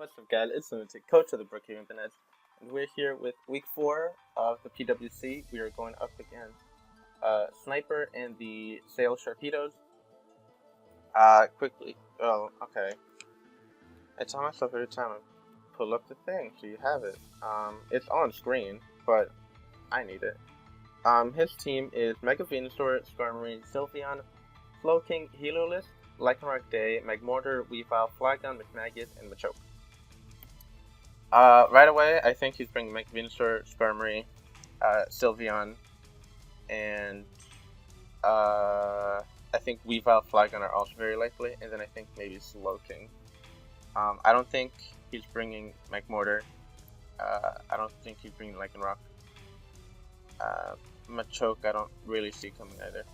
What's up, guys? It's Lunatic, coach of the Brookhaven Banettes, and we're here with week 4 of the PWC. We are going up against Sniper and the Sale Sharpedos. Quickly. Oh, okay. I tell myself every time I pull up the thing, so you have it. It's on screen, but I need it. His team is Mega Venusaur, Skarmory, Sylveon, Slowking, Heliolisk, Lycanroc Day, Magmortar, Weavile, Flygon, McMagus, and Machoke. Right away, I think he's bringing Mega Venusaur, Skarmory, Sylveon, and I think Weavile, Flygon are also very likely, and then I think maybe Slowking. I don't think he's bringing Magmortar. I don't think he's bringing Lycanroc. Machoke, I don't really see coming either.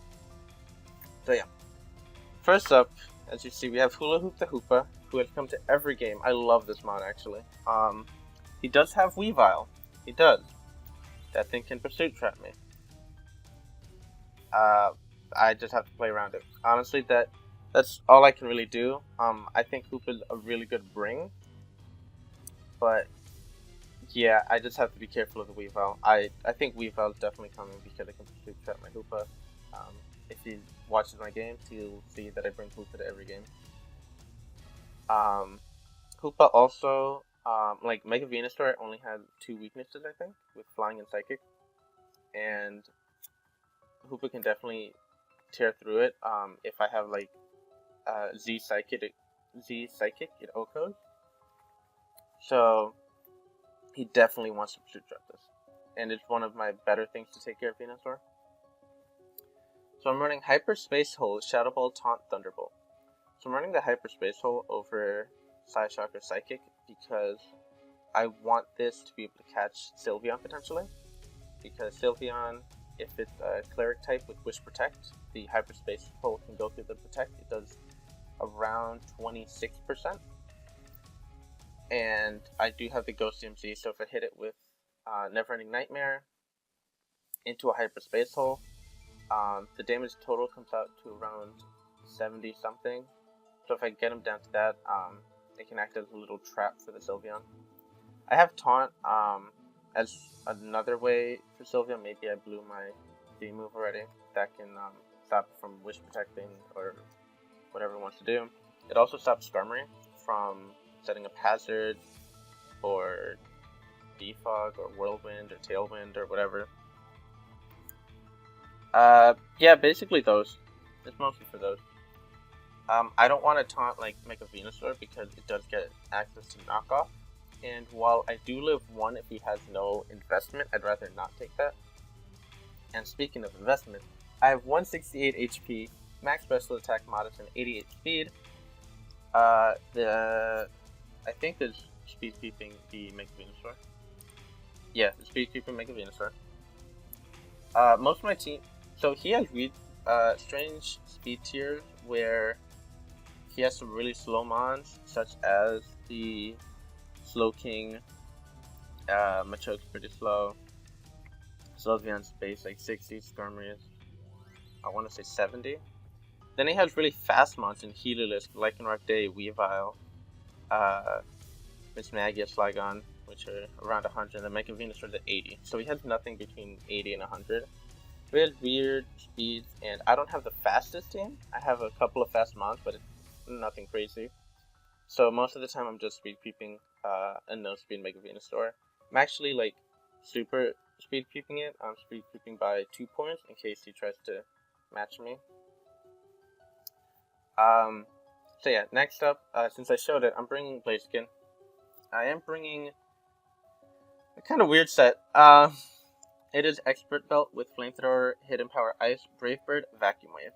So yeah. First up, as you see, we have Hula Hoop the Hoopa, who has come to every game. I love this mod, actually. He does have Weavile. He does. That thing can Pursuit Trap me. I just have to play around it. Honestly, that's all I can really do. I think Hoop is a really good bring. But, yeah, I just have to be careful of the Weavile. I think Weavile is definitely coming because I can Pursuit Trap my Hoopa. If he watches my games, he'll see that I bring Hoopa to every game. Hoopa also, like Mega Venusaur only had 2 weaknesses, I think, with Flying and Psychic. And Hoopa can definitely tear through it if I have like Z Psychic at O-Code. So he definitely wants to Pursuit Trap this. And it's one of my better things to take care of Venusaur. So I'm running Hyperspace Hole, Shadow Ball, Taunt, Thunderbolt. So I'm running the Hyperspace Hole over Psyshock or Psychic because I want this to be able to catch Sylveon potentially. Because Sylveon, if it's a Cleric type with Wish Protect, the Hyperspace Hole can go through the Protect. It does around 26%. And I do have the Ghost DMC, so if I hit it with Neverending Nightmare into a Hyperspace Hole, the damage total comes out to around 70 something. So if I get him down to that, it can act as a little trap for the Sylveon. I have Taunt as another way for Sylveon. Maybe I blew my D move already. That can stop from Wish Protecting or whatever it wants to do. It also stops Skarmory from setting up Hazard or Defog or Whirlwind or Tailwind or whatever. Yeah, basically those. It's mostly for those. I don't want to taunt like Mega Venusaur because it does get access to knockoff. And while I do live 1 if he has no investment, I'd rather not take that. And speaking of investment, I have 168 HP, max special attack modest, and 88 speed. I think there's speed creeping the Mega Venusaur. Yeah, the speed creeping Mega Venusaur. Most of my team. So he has strange speed tiers where he has some really slow mons, such as the Slowking. Machoke's pretty slow. Sylveon's base like 60, Skarmory is, I want to say 70. Then he has really fast mons in Heliolisk, Lycanroc Day, Weavile, McMagus, Flygon, which are around 100, and then Mega Venusaur at 80. So he has nothing between 80 and 100. We had weird speeds, and I don't have the fastest team. I have a couple of fast mons, but it's nothing crazy. So most of the time I'm just speed creeping a no speed Mega Venusaur. I'm actually like super speed creeping it. I'm speed creeping by 2 points in case he tries to match me. So yeah, next up, since I showed it, I'm bringing Blaziken. I am bringing a kind of weird set. It is Expert Belt with Flamethrower, Hidden Power Ice, Brave Bird, Vacuum Wave.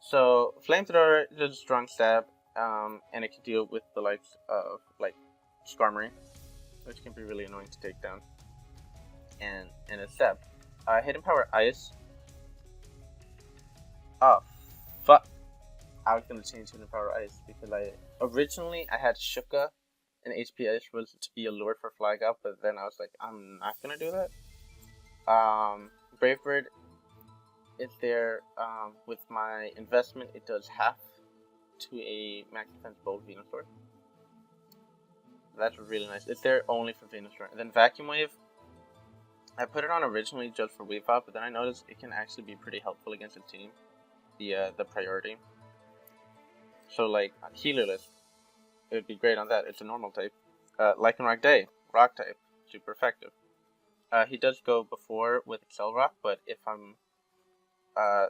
So Flamethrower is a strong stab, and it can deal with the likes of like Skarmory, which can be really annoying to take down. And a stab. Hidden Power Ice. Oh fuck! I was gonna change Hidden Power Ice because originally I had Shuka and HP Ice was to be a lure for Flag Up, but then I was like, I'm not gonna do that. Brave Bird is there with my investment. It does half to a max defense Bold Venusaur. That's really nice. It's there only for Venusaur. And then Vacuum Wave, I put it on originally just for Weave Up, but then I noticed it can actually be pretty helpful against a team. The priority. So like Healerless, it would be great on that. It's a normal type. Lycanroc Day, Rock type, super effective. He does go before with Excel Rock, but if I'm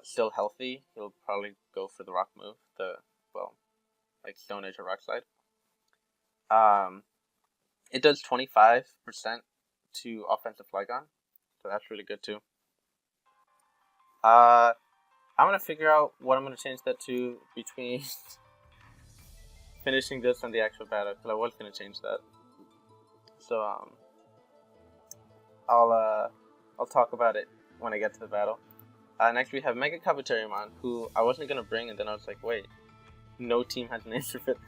still healthy, he'll probably go for the Rock move. Like Stone Edge or Rock Slide. It does 25% to offensive Flygon, so that's really good too. I'm gonna figure out what I'm gonna change that to between finishing this and the actual battle, because I was gonna change that. So I'll talk about it when I get to the battle. Next we have Mega Kabuterimon, who I wasn't gonna bring, and then I was like, wait, no team has an answer for this.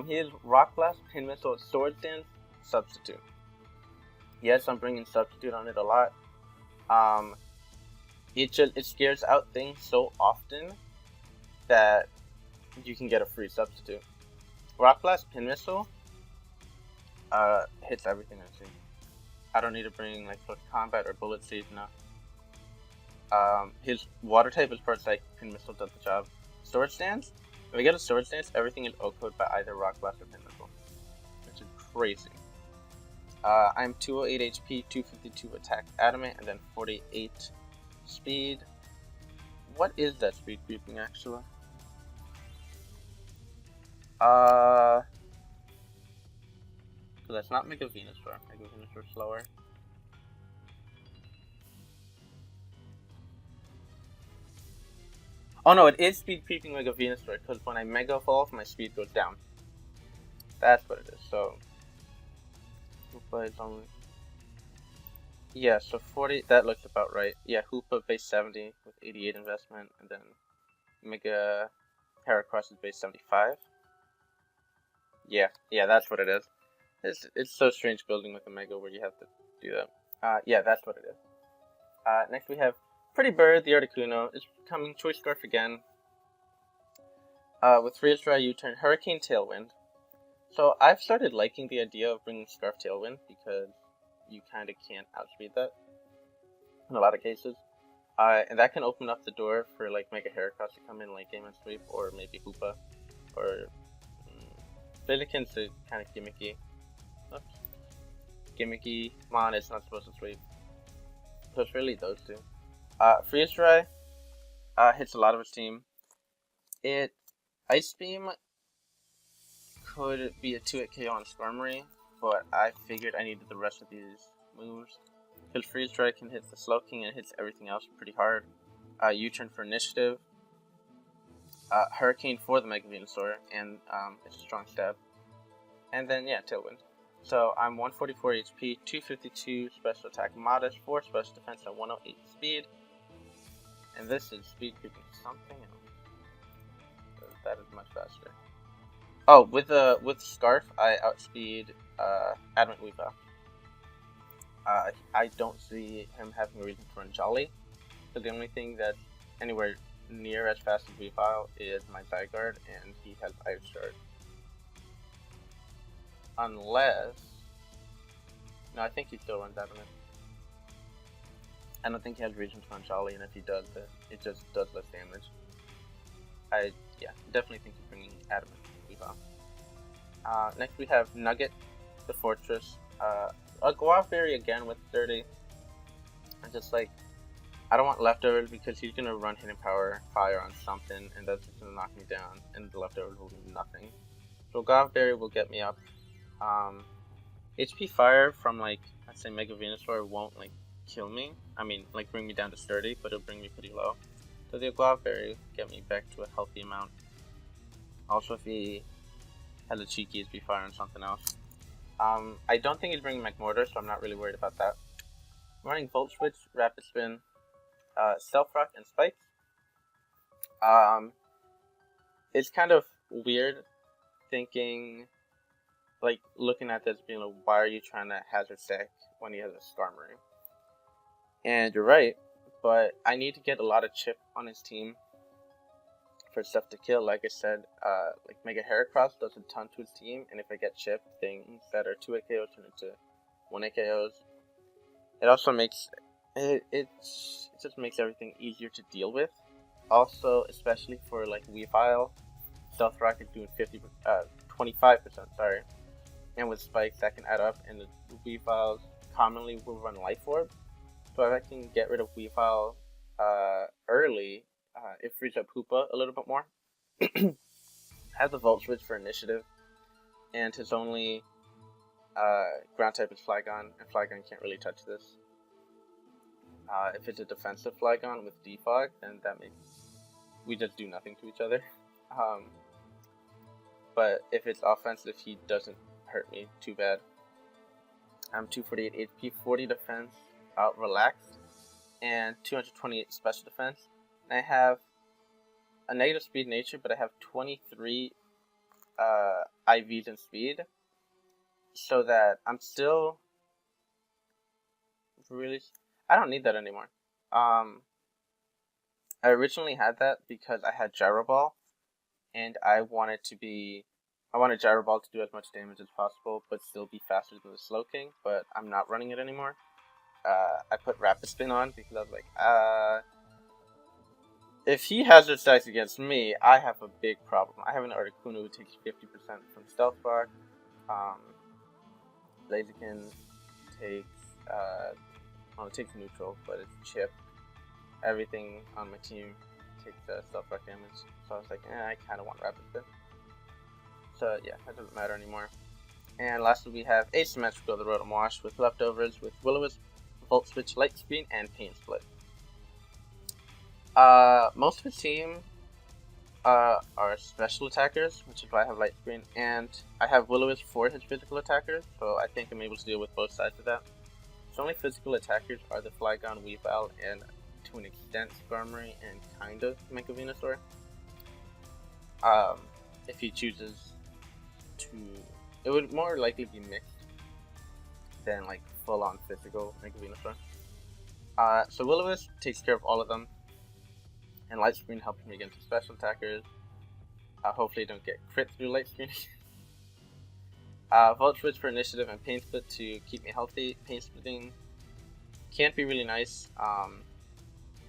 He is Rock Blast, Pin Missile, Sword Dance, Substitute. Yes, I'm bringing Substitute on it a lot. It scares out things so often that you can get a free substitute. Rock Blast, Pin Missile, hits everything I see. I don't need to bring like Close Combat or Bullet Seed, no. His Water type is Bird Psych, Pin Missile does the job. Sword Stance, if I get a Sword Stance, everything is O-code by either Rock Blast or Pin Missile, which is crazy. I'm 208 HP, 252 attack adamant, and then 48 speed. What is that speed creeping actually? So that's not Mega Venusaur. Mega Venusaur slower. Oh no, it is speed creeping Mega Venusaur, because when I Mega Evolve, my speed goes down. That's what it is. So Hoopa is only, yeah, so 40, that looks about right. Yeah, Hoopa base 70 with 88 investment, and then Mega Heracross is base 75. Yeah, that's what it is. It's so strange building with a Mega where you have to do that. Yeah, that's what it is. Next we have Pretty Bird, the Articuno, is becoming Choice Scarf again. With Freeze Dry, U-Turn, Hurricane, Tailwind. So I've started liking the idea of bringing Scarf Tailwind because you kind of can't outspeed that in a lot of cases. And that can open up the door for like Mega Heracross to come in late game and sweep, or maybe Hoopa, or Blaziken's kind of gimmicky. Oops. Gimmicky. Mon is not supposed to sweep. So it's really those two. Freeze Dry hits a lot of his team. Ice Beam could be a 2-hit KO on Skarmory, but I figured I needed the rest of these moves. Because Freeze Dry can hit the Slowking and hits everything else pretty hard. U-Turn for Initiative. Hurricane for the Mega Venusaur, and it's a strong stab. And then, yeah, Tailwind. So I'm 144 HP, 252 special attack modest, 4 special defense, and 108 speed. And this is speed creeping something else. That is much faster. Oh, with Scarf, I outspeed Adamant Weavile. I don't see him having a reason to run Jolly. So the only thing that's anywhere near as fast as Weavile is my Zygarde, and he has Ice Shard. Unless... No, I think he still runs Adamant. I don't think he has reason to run Jolly, and if he does, it just does less damage. I definitely think he's bringing Adamant Weavile. Next we have Nugget, the Fortress. A Guava Berry again with 30. I'm just like, I don't want Leftovers because he's gonna run Hidden Power Fire on something, and that's just gonna knock me down, and the Leftovers will do nothing. So Guava Berry will get me up. HP Fire from like, let's say Mega Venusaur won't like kill me. I mean, like bring me down to 30, but it'll bring me pretty low. So the Guava Berry will get me back to a healthy amount. Also, if he has a cheeky HP Fire on something else. I don't think he's bringing McMortar, so I'm not really worried about that. I'm running Volt Switch, Rapid Spin, Stealth Rock, and Spikes. It's kind of weird thinking, like, looking at this being like, why are you trying to hazard stack when he has a Skarmory? And you're right, but I need to get a lot of chip on his team for stuff to kill. Like I said, like Mega Heracross does a ton to his team, and if I get chipped, things that are 2 AKOs turn into 1 AKOs. It also makes it just makes everything easier to deal with. Also, especially for like Weavile, Stealth Rocket doing 25%, sorry, and with spikes that can add up, and the Weaviles commonly will run Life Orb. So if I can get rid of Weavile early, it frees up Hoopa a little bit more. Has a Volt Switch for initiative, and his only ground type is Flygon, and Flygon can't really touch this. If it's a defensive Flygon with Defog, then that makes we just do nothing to each other. But if it's offensive, he doesn't hurt me too bad. I'm 248 HP, 40 defense, relaxed, and 228 special defense. And I have a negative speed nature, but I have 23 IVs in speed, so that I'm still really. I don't need that anymore. I originally had that because I had Gyro Ball, and I wanted Gyro Ball to do as much damage as possible, but still be faster than the Slow King. But I'm not running it anymore. I put Rapid Spin on because I was like, if he hazard stacks against me, I have a big problem. I have an Articuno who takes 50% from Stealth Rock. Blaziken takes, it takes neutral, but it's chip. Everything on my team takes Stealth Rock damage. So I was like, I kind of want Rapid Spin. So yeah, that doesn't matter anymore. And lastly, we have Asymmetrical, the Rotom Wash, with leftovers with Will-O-Wisp, Volt Switch, Light Screen, and Pain Split. Most of his team are special attackers, which is why I have Light Screen, and I have Will-O-Wisp for his physical attackers, so I think I'm able to deal with both sides of that. His only physical attackers are the Flygon, Weavile, and to an extent Skarmory, and kind of Mega Venusaur. If he chooses to, it would more likely be mixed than like full-on physical Mega Venusaur. So Will-O-Wisp takes care of all of them, and Light Screen helps me against the special attackers. Hopefully don't get crit through Light Screen. Volt Switch for initiative and Pain Split to keep me healthy. Pain Splitting can't be really nice,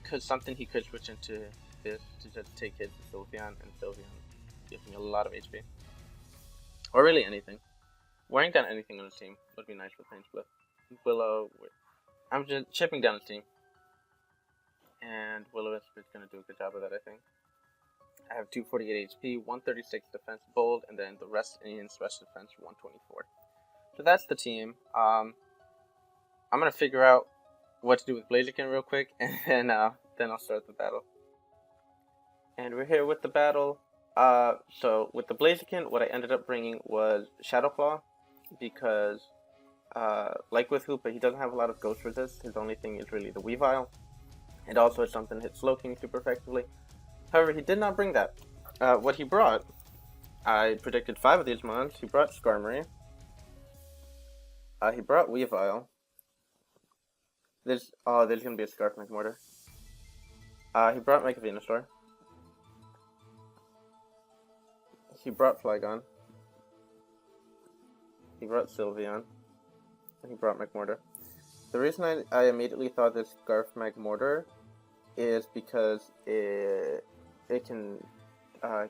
because something he could switch into this to just take hits with Sylveon, and Sylveon gives me a lot of HP. Or really anything. Wearing down anything on his team would be nice with Pain Split. Willow, I'm just chipping down his team. And Will-O-Wisp is going to do a good job of that, I think. I have 248 HP, 136 defense bold, and then the rest in special defense 124. So that's the team. I'm going to figure out what to do with Blaziken real quick, and then I'll start the battle. And we're here with the battle. So with the Blaziken, what I ended up bringing was Shadow Claw, because like with Hoopa, he doesn't have a lot of ghost resist. His only thing is really the Weavile. It also is something that hits Slow King super effectively. However, he did not bring that. What he brought, I predicted 5 of these mons. He brought Skarmory. He brought Weavile. There's gonna be a Scarf McMortar. He brought Mega Venusaur. He brought Flygon. He brought Sylveon. And he brought McMortar. The reason I immediately thought this Scarf McMortar is because it can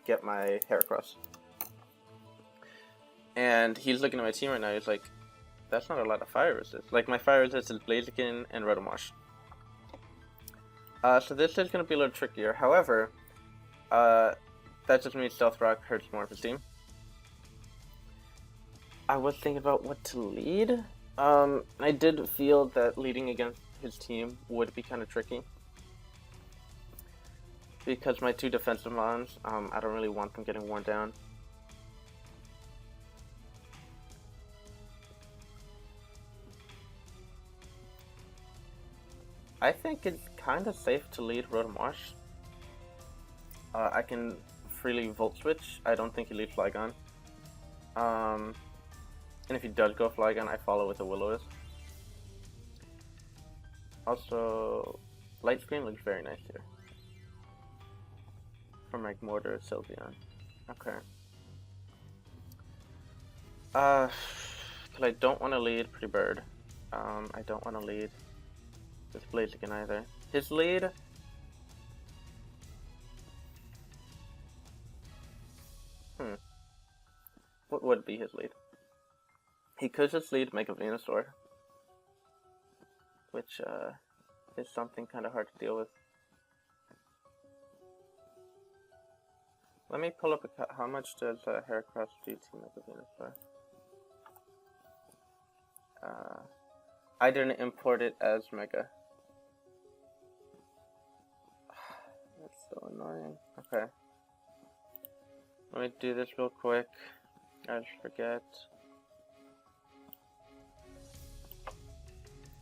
get my Heracross. And he's looking at my team right now, he's like, that's not a lot of fire resist. Like, my fire resist is Blaziken and Rotom Wash. So this is going to be a little trickier. However, that just means Stealth Rock hurts more of his team. I was thinking about what to lead. I did feel that leading against his team would be kind of tricky. Because my 2 defensive mons, I don't really want them getting worn down. I think it's kind of safe to lead Rotom Wash. I can freely Volt Switch. I don't think he leads Flygon. And if he does go Flygon, I follow with a Will-O-Wisp. Also, Light Screen looks very nice here. For my mortar, Sylveon. Okay. Cause I don't want to lead Pretty Bird. I don't want to lead this Blaziken either. His lead. What would be his lead? He could just lead Mega Venusaur, which is something kind of hard to deal with. Let me pull up how much does Heracross do to Mega Venusaur? I didn't import it as Mega. That's so annoying. Okay. Let me do this real quick. I just forget.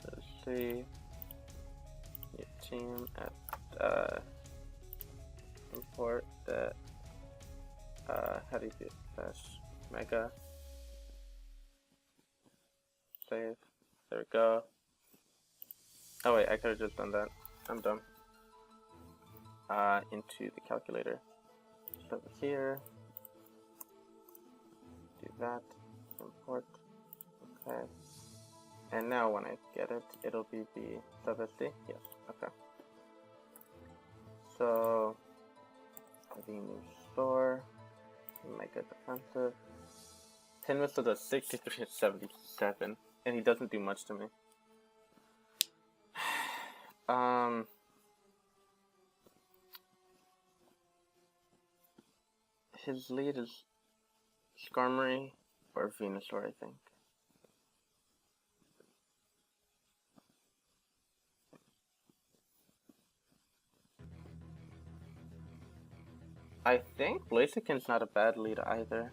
Let's see. Your team at import that. How do you do this? Mega. Save. There we go. Oh wait, I could have just done that. I'm dumb. Into the calculator. Start with here. Do that. Import. Okay. And now when I get it, it'll be the sub-SD? Yes. Okay. So, the new store. Mega defensive. Pin whistle does 63 at 77. And he doesn't do much to me. His lead is Skarmory or Venusaur, I think. I think Blaziken's not a bad lead either.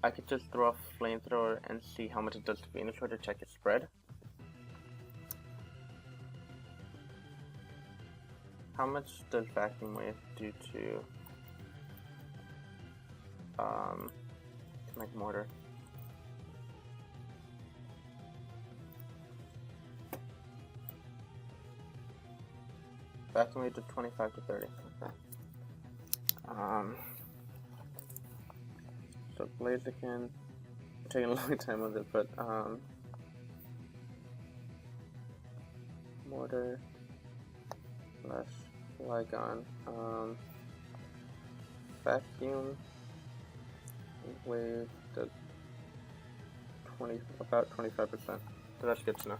I could just throw a Flamethrower and see how much it does to Venusaur to check its spread. How much does Vacuum Wave do to make mortar? Vacuum Wave to 25 to 30. Okay. So Blaziken, I'm taking a long time with it, but mortar plus Flygon, Vacuum Wave does about 25%. So that's good to know.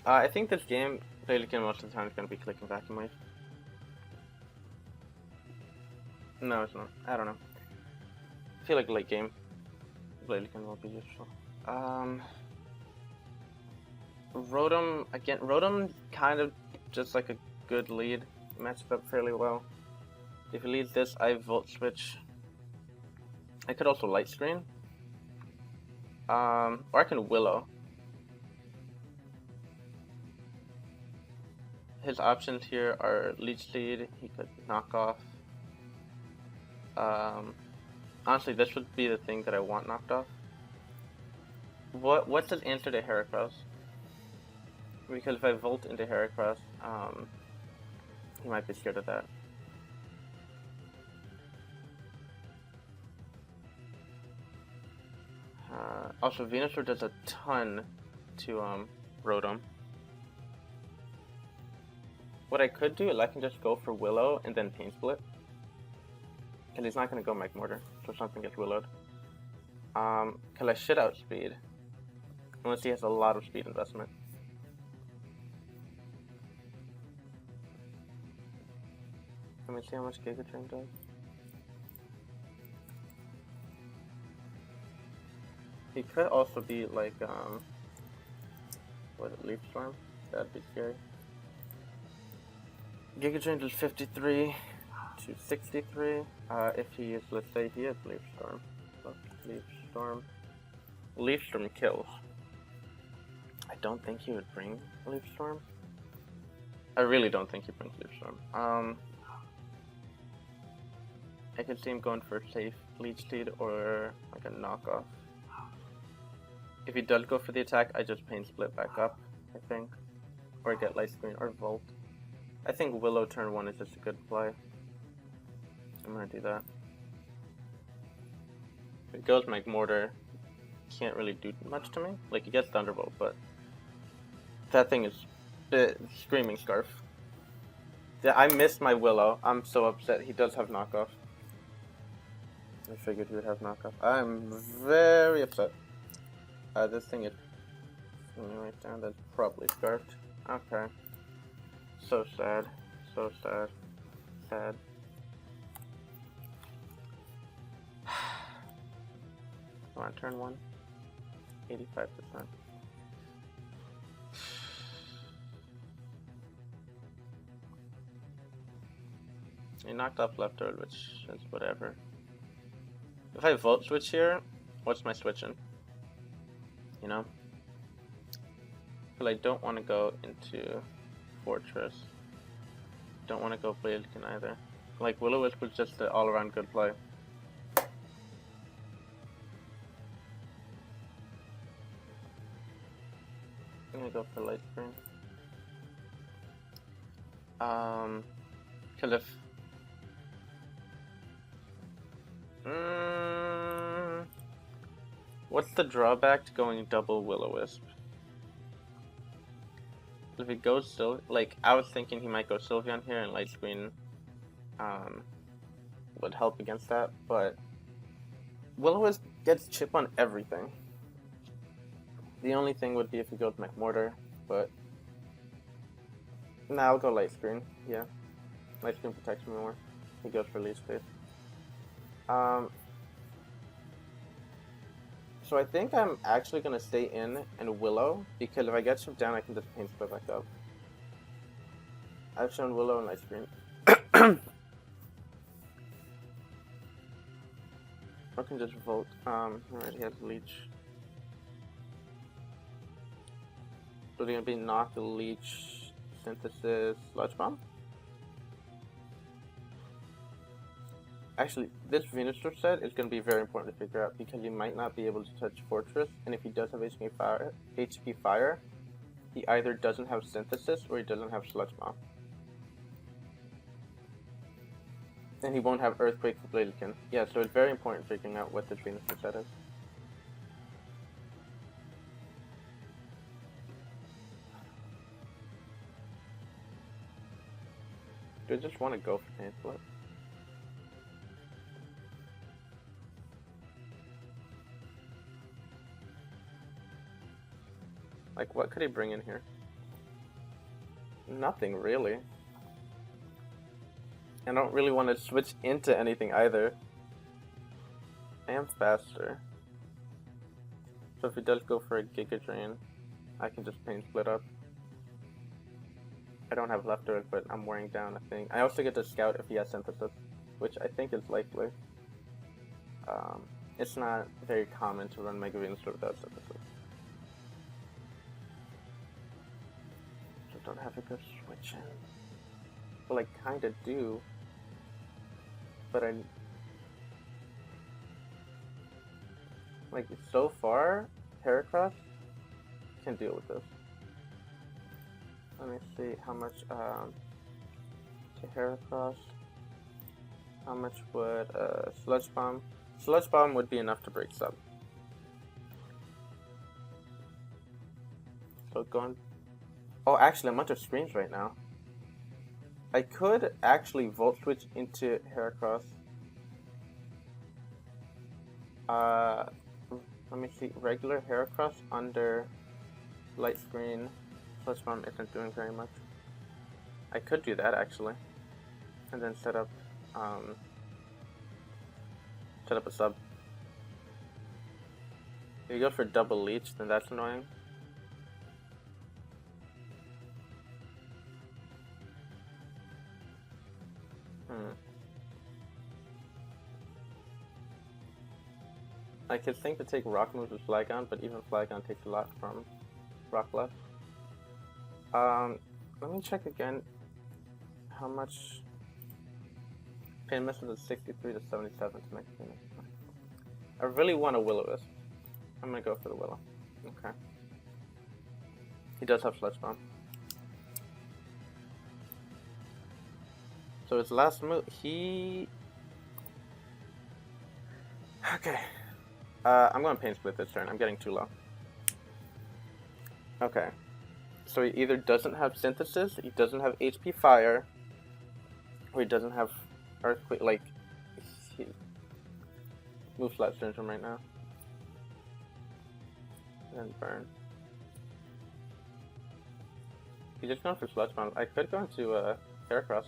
I think this game, Blaziken most of the time is going to be clicking Vacuum Wave. No, it's not. I don't know. I feel like late game, Blaziken will be useful. Rotom, again, Rotom kind of just like a good lead. Matches up fairly well. If he leads this, I Volt Switch. I could also Light Screen. Or I can Willow. His options here are Leech Seed, he could knock off. Honestly, this would be the thing that I want knocked off. What's his answer to Heracross? Because if I Volt into Heracross, he might be scared of that. Also, Venusaur does a ton to Rotom. What I could do is I can just go for Willow and then Pain Split. Because he's not going to go Mech Mortar, so something gets Willowed. Because I should outspeed. Unless he has a lot of speed investment. Let me see how much Giga Drain does. He could also be like, what is it, Leaf Storm? That'd be scary. Giga Drain does 53 to 63. If he is, let's say he is Leaf Storm. Leaf Storm. Leaf Storm kills. I don't think he would bring Leaf Storm. I really don't think he brings Leaf Storm. I could see him going for a safe Leech Seed or like a knockoff. If he does go for the attack, I just Pain Split back up, I think. or get Light Screen or Volt. I think Willow turn 1 is just a good play. I'm gonna do that. If it goes Magmortar, can't really do much to me. Like, it gets Thunderbolt, but that thing is Screaming Scarf. Yeah, I missed my Willow. I'm so upset. He does have knockoff. I figured he would have knockoff. I'm very upset. This thing is right down. That's probably Scarfed. Okay. So sad. So sad. Sad. Come on, turn 1. 85%. He knocked off left third, which is whatever. If I Volt Switch here, what's my switching? You know? But I don't want to go into Fortress. Don't want to go Blaziken either. Like, Will-O-Wisp was just an all-around good play. I'm gonna go for Light Screen. Cause if what's the drawback to going double Will-O-Wisp? If he goes still, like, I was thinking he might go Sylveon here and Light Screen would help against that, but Will-O-Wisp gets chip on everything. The only thing would be if he goes Magmortar, but nah, I'll go Light Screen. Yeah, Light Screen protects me more. He goes for Leech Space. So I think I'm actually gonna stay in and Willow, because if I get shipped down, I can just Pain Split back up. I've shown Willow and Light Screen. I can just Volt. He already has Leech. So they're gonna be Knock, Leech, Synthesis, Sludge Bomb. Actually, this Venusaur set is going to be very important to figure out because you might not be able to touch Fortress, and if he does have HP Fire, he either doesn't have Synthesis or he doesn't have Sludge Bomb. And he won't have Earthquake for Blaziken. Yeah, so it's very important figuring out what this Venusaur set is. Do I just want to go for Pain Split? Like, what could he bring in here? Nothing, really. I don't really want to switch into anything either. I am faster. So if he does go for a Giga Drain, I can just Pain Split up. I don't have left Earth, but I'm wearing down, I think. I also get to Scout if he has Synthesis, which I think is likely. It's not very common to run Mega Venusaur without Synthesis. Don't have a good switch in. Well, I kinda do, but I like so far. Heracross can deal with this. Let me see how much to Heracross. How much would Sludge Bomb? Sludge Bomb would be enough to break sub. So going. Oh, actually, I'm under screens right now. I could actually Volt Switch into Heracross. Let me see. Regular Heracross under Light Screen. Sludge Bomb isn't doing very much. I could do that, actually. And then set up a sub. If you go for double Leech, then that's annoying. I could think to take Rock moves with Flygon, but even Flygon takes a lot from Rock Left. Let me check again how much Pain Misses is 63 to 77 to make it. I really want a Will-O-Wisp. I'm gonna go for the Willow. Okay. He does have Sludge Bomb. So his last move, he... Okay. I'm going to Pain Split this turn. I'm getting too low. Okay. So he either doesn't have Synthesis, he doesn't have HP Fire, or he doesn't have Earthquake, like... He... Move Flat Syndrome right now. And Burn. He's just going for Sludge Bomb. I could go into Heracross.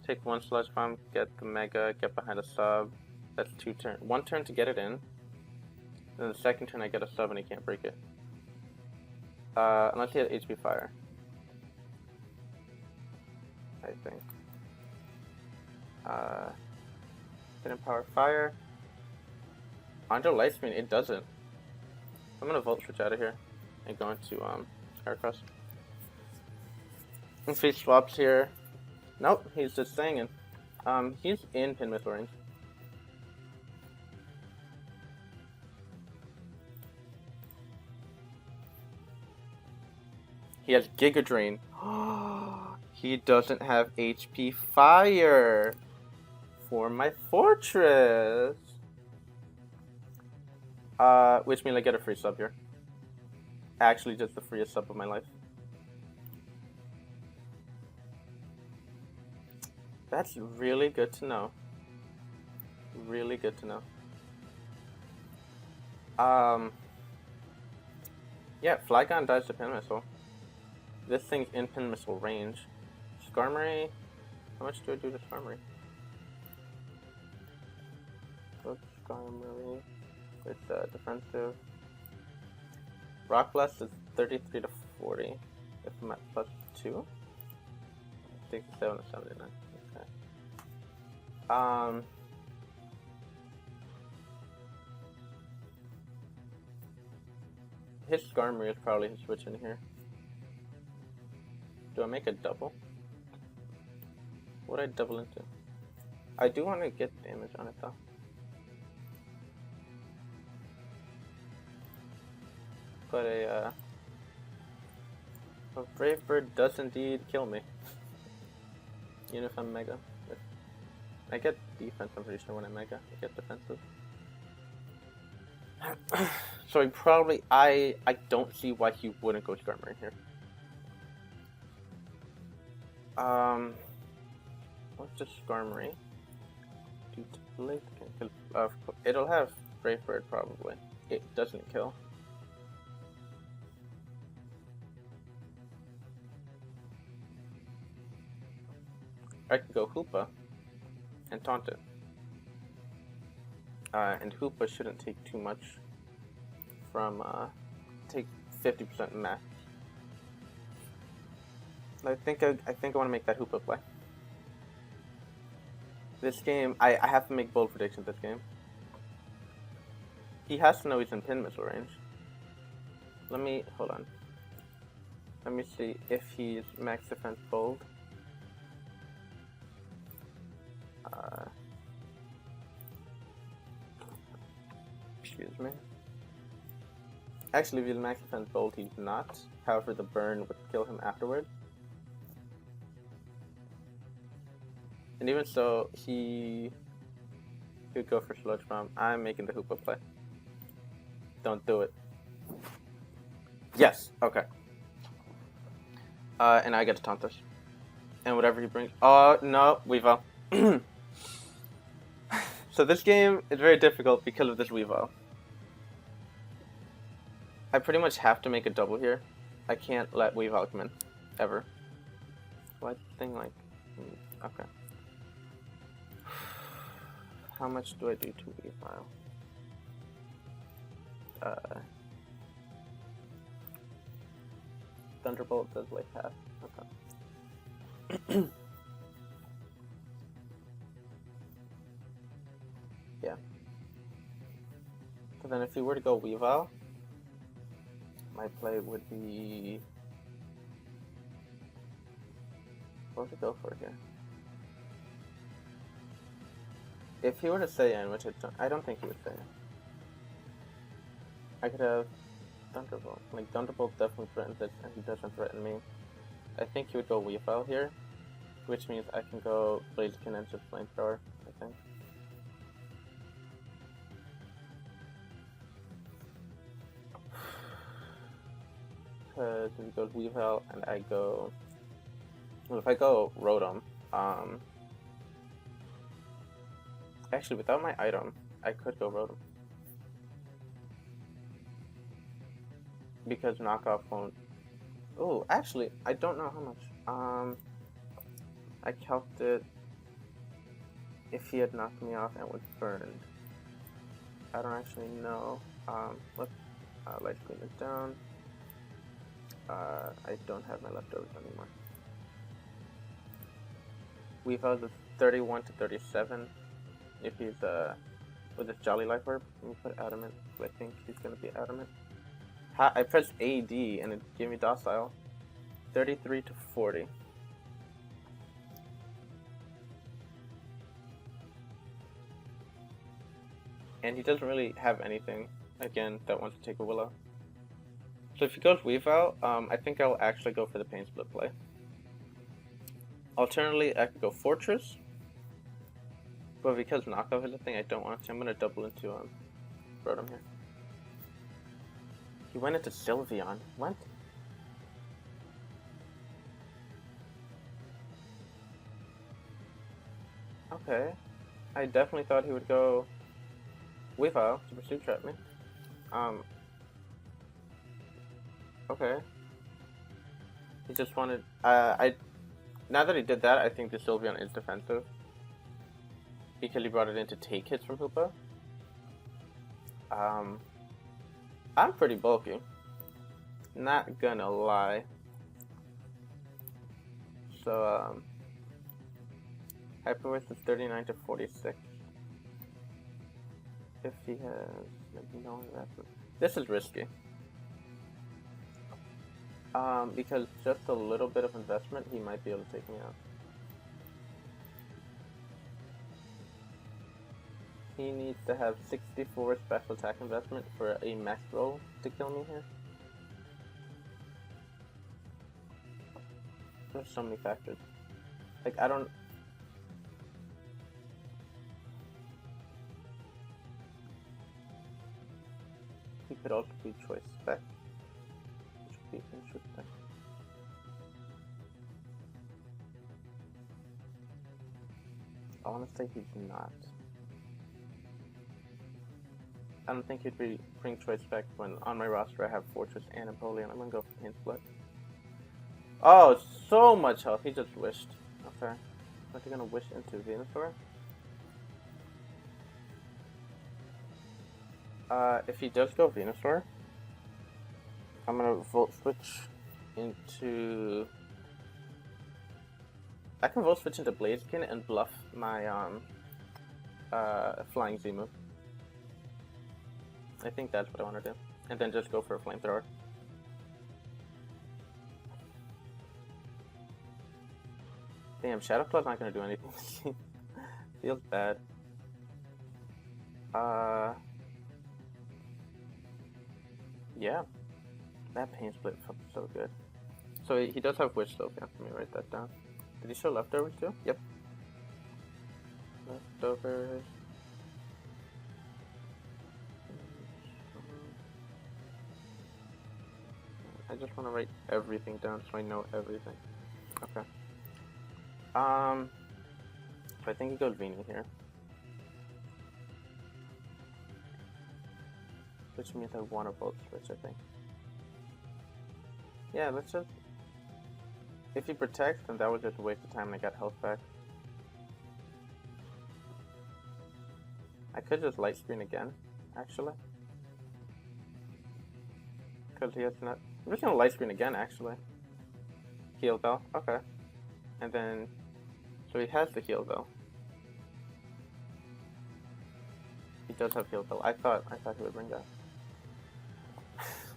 Take one Sludge Bomb, get the Mega, get behind a sub. That's 2 turns. 1 turn to get it in. Then the second turn I get a sub and he can't break it. Unless he has HP Fire. I think. Hidden Power Fire. Onto Light Screen, it doesn't. I'm gonna Volt Switch out of here and go into Heracross. If he swaps here. Nope, he's just staying in. He's in Pin Missile range. He has Giga Drain. He doesn't have HP Fire for my Fortress. Which means I get a free sub here. Actually, just the freest sub of my life. That's really good to know. Really good to know. Yeah, Flygon dies to Pin Missile. This thing's in Pin Missile range. Skarmory. How much do I do to Skarmory? Go Skarmory. It's defensive. Rock Blast is 33 to 40. If I'm at +2. 67 to 79. Okay. His Skarmory is probably his switch in here. Do I make a double? What would I double into? I do want to get damage on it though. But a Brave Bird does indeed kill me. Even if I'm Mega. I get defense, I'm pretty sure when I Mega. I get defensive. So he probably, I don't see why he wouldn't go Skarmory here. What's the Skarmory? It'll have Brave Bird probably. It doesn't kill. I could go Hoopa and taunt it. And Hoopa shouldn't take too much from, take 50% max. I think I want to make that Hoopa play. This game, I have to make bold predictions this game. He has to know he's in Pin Missile range. Hold on. Let me see if he's max defense bold. Excuse me. Actually, if he's max defense bold, he's not. However, the burn would kill him afterward. And even so, he could go for Sludge Bomb. I'm making the Hoopa play. Don't do it. Yes, okay. And I get to taunt this. And whatever he brings. Oh, no, Weavile. So this game is very difficult because of this Weavile. I pretty much have to make a double here. I can't let Weavile come in. Ever. What thing like... Okay. How much do I do to Weavile? Thunderbolt does like half. Okay. Yeah. So then if you were to go Weavile, my play would be... What would I go for here? If he were to say in, which I don't think he would say in. I could have Thunderbolt. Like, Thunderbolt definitely threatens it, and he doesn't threaten me. I think he would go Weavile here. which means I can go Blaziken and just Flamethrower, I think. Because if he goes Weavile and I go... Well, if I go Rotom, actually without my item, I could go Rotom. Because knockoff won't... Oh, actually, I don't know how much. I calced it if he had knocked me off and was burned. I don't actually know. Let's light screen this down. I don't have my leftovers anymore. Weavile is 31 to 37. If he's with his Jolly Life Orb, let me put Adamant. I think he's gonna be Adamant. I pressed AD and it gave me Docile. 33 to 40. And he doesn't really have anything, again, that wants to take a Willow. So if he goes Weavile, I think I'll actually go for the Pain Split play. Alternatively, I could go Fortress. But because knockoff is a thing I don't want to, I'm going to double into Rotom here. He went into Sylveon. What? Okay. I definitely thought he would go Weavile to Pursuit Trap me. Okay. He just wanted... now that he did that, I think the Sylveon is defensive. Because he brought it in to take hits from Hoopa. I'm pretty bulky. Not gonna lie. So, Hyper Voice is 39 to 46. If he has maybe no investment. This is risky. Because just a little bit of investment, he might be able to take me out. He needs to have 64 special attack investment for a max roll to kill me here. There's so many factors. Like, I don't... He could also be Choice Spec. Which would be interesting. I want to say he's not. I don't think he'd bring Choice Spec when on my roster I have Fortress and Empoleon. I'm gonna go for Pain Split. Oh, so much health. He just wished. Okay. What's he gonna wish into? Venusaur? If he does go Venusaur, I'm gonna Volt Switch into... I can Volt Switch into Blaziken and bluff my Flying Z move. I think that's what I want to do. And then just go for a Flamethrower. Damn, Shadow Claw's not going to do anything. Feels bad. Yeah. That Pain Split felt so good. So he does have Wish though. Let me write that down. Did he show Leftovers too? Yep. Leftovers. I just want to write everything down so I know everything. Okay. So I think he goes Venusaur here. Which means I want to Volt Switch, I think. Yeah, let's just... If he protects, then that was just a waste of time and I got health back. I could just Light Screen again, actually. Because he has not... I'm just gonna Light Screen again, actually. Heal Bell, okay. And then... So he has the Heal Bell. He does have Heal Bell. I thought he would bring that.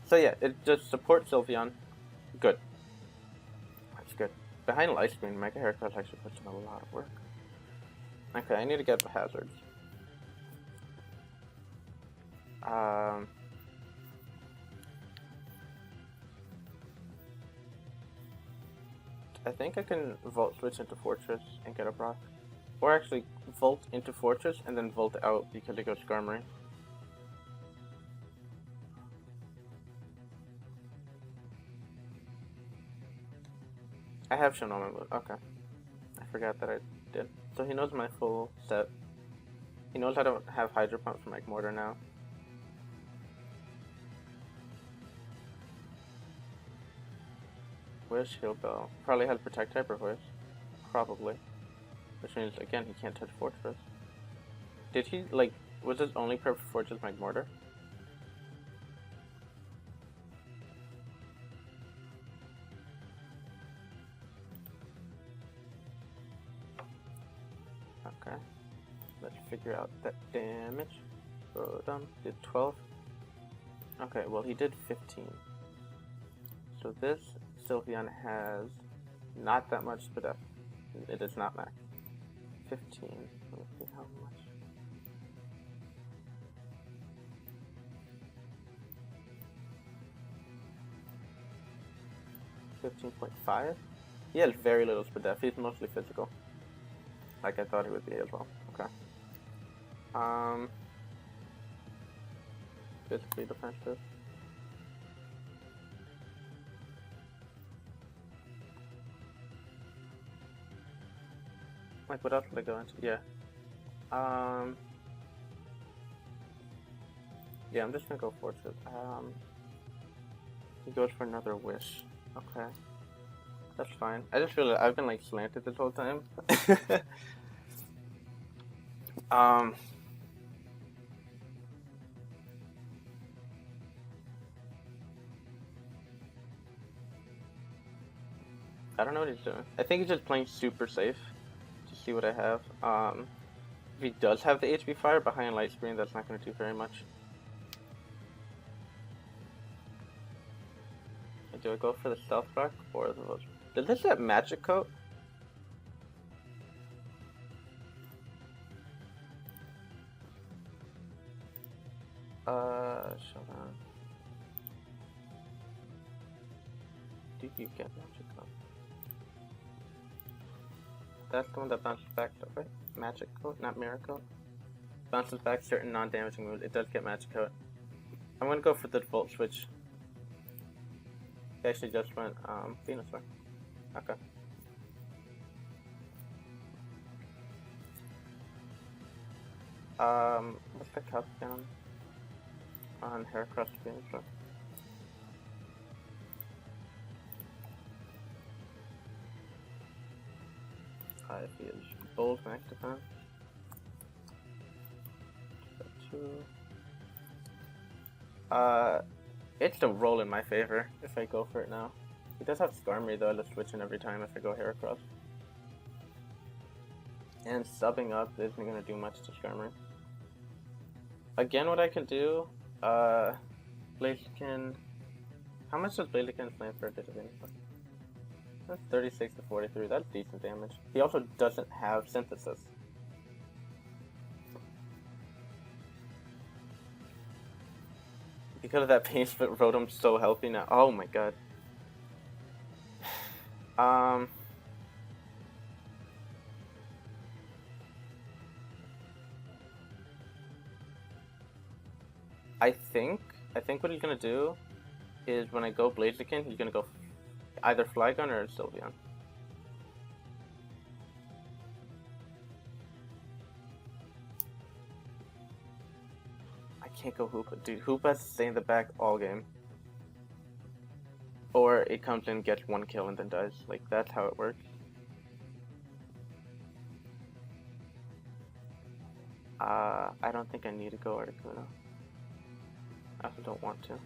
So yeah, it just supports Sylveon. Good. That's good. Behind Light Screen, Mega Haircut actually puts in a lot of work. Okay, I need to get the hazards. I think I can Volt switch into Fortress and get a Brock. Or actually, Volt into Fortress and then Volt out because it goes Skarmory. I have shown all my moves. Okay. I forgot that I did. So he knows my full set. He knows I don't have Hydro Pump for Mortar now. Where's Shield Bell? Probably has Protect type or Voice. Probably. Which means, again, he can't touch Fortress. Did he, like, was his only prep for Fortress Mortar? Okay. Let's figure out that damage. Rodom did 12. Okay, well, he did 15. So this Sylveon has not that much Spadef. It is not max. 15. Let me see how much. $15.5? He has very little Spadef. He's mostly physical. Like I thought he would be as well. Okay. Physically defensive. Like, what else would I go into? Yeah. Yeah, I'm just gonna go Fortress. He goes for another Wish. Okay. That's fine. I just feel like I've been, like, slanted this whole time. I don't know what he's doing. I think he's just playing super safe. See what I have. If he does have the HP Fire behind Light Screen, that's not going to do very much. Do I go for the Stealth Rock or the most? Did this have Magic Coat? Shogun. Did you get Magic Coat? That's the one that bounces back though, right? Magic Coat, not Mirror Coat. Bounces back certain non-damaging moves. It does get Magic Coat. I'm gonna go for the Volt Switch. He actually just went Venusaur. Okay. What's the calc again on Heracross Venusaur? If he is bold max defense. 2. It's a roll in my favor if I go for it now. He does have Skarmory though, to switch in every time if I go Heracross. And subbing up isn't going to do much to Skarmory. Again, what I can do, Blaziken. How much does Blaziken slam for a bit of info? That's 36 to 43. That's decent damage. He also doesn't have Synthesis. Because of that pain split, Rotom's so healthy now. Oh my god. I think what he's gonna do is when I go Blaziken, he's gonna go either Flygon or Sylveon. I can't go Hoopa. Dude, Hoopa has to stay in the back all game. Or it comes in, gets one kill, and then dies. Like, that's how it works. I don't think I need to go Articuno. I also don't want to.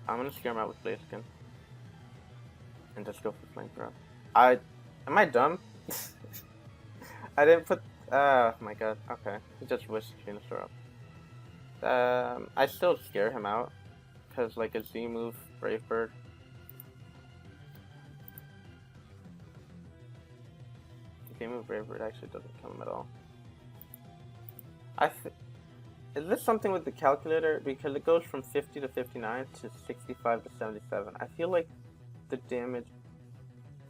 I'm gonna scare him out with Blaziken. And just go for Flamethrower. Am I dumb? I didn't put, oh my god, okay. He just wished Venusaur up. I still scare him out. Because, like, a Z move, Brave Bird. The game move Brave Bird actually doesn't kill him at all. Is this something with the calculator? Because it goes from 50 to 59 to 65 to 77. I feel like the damage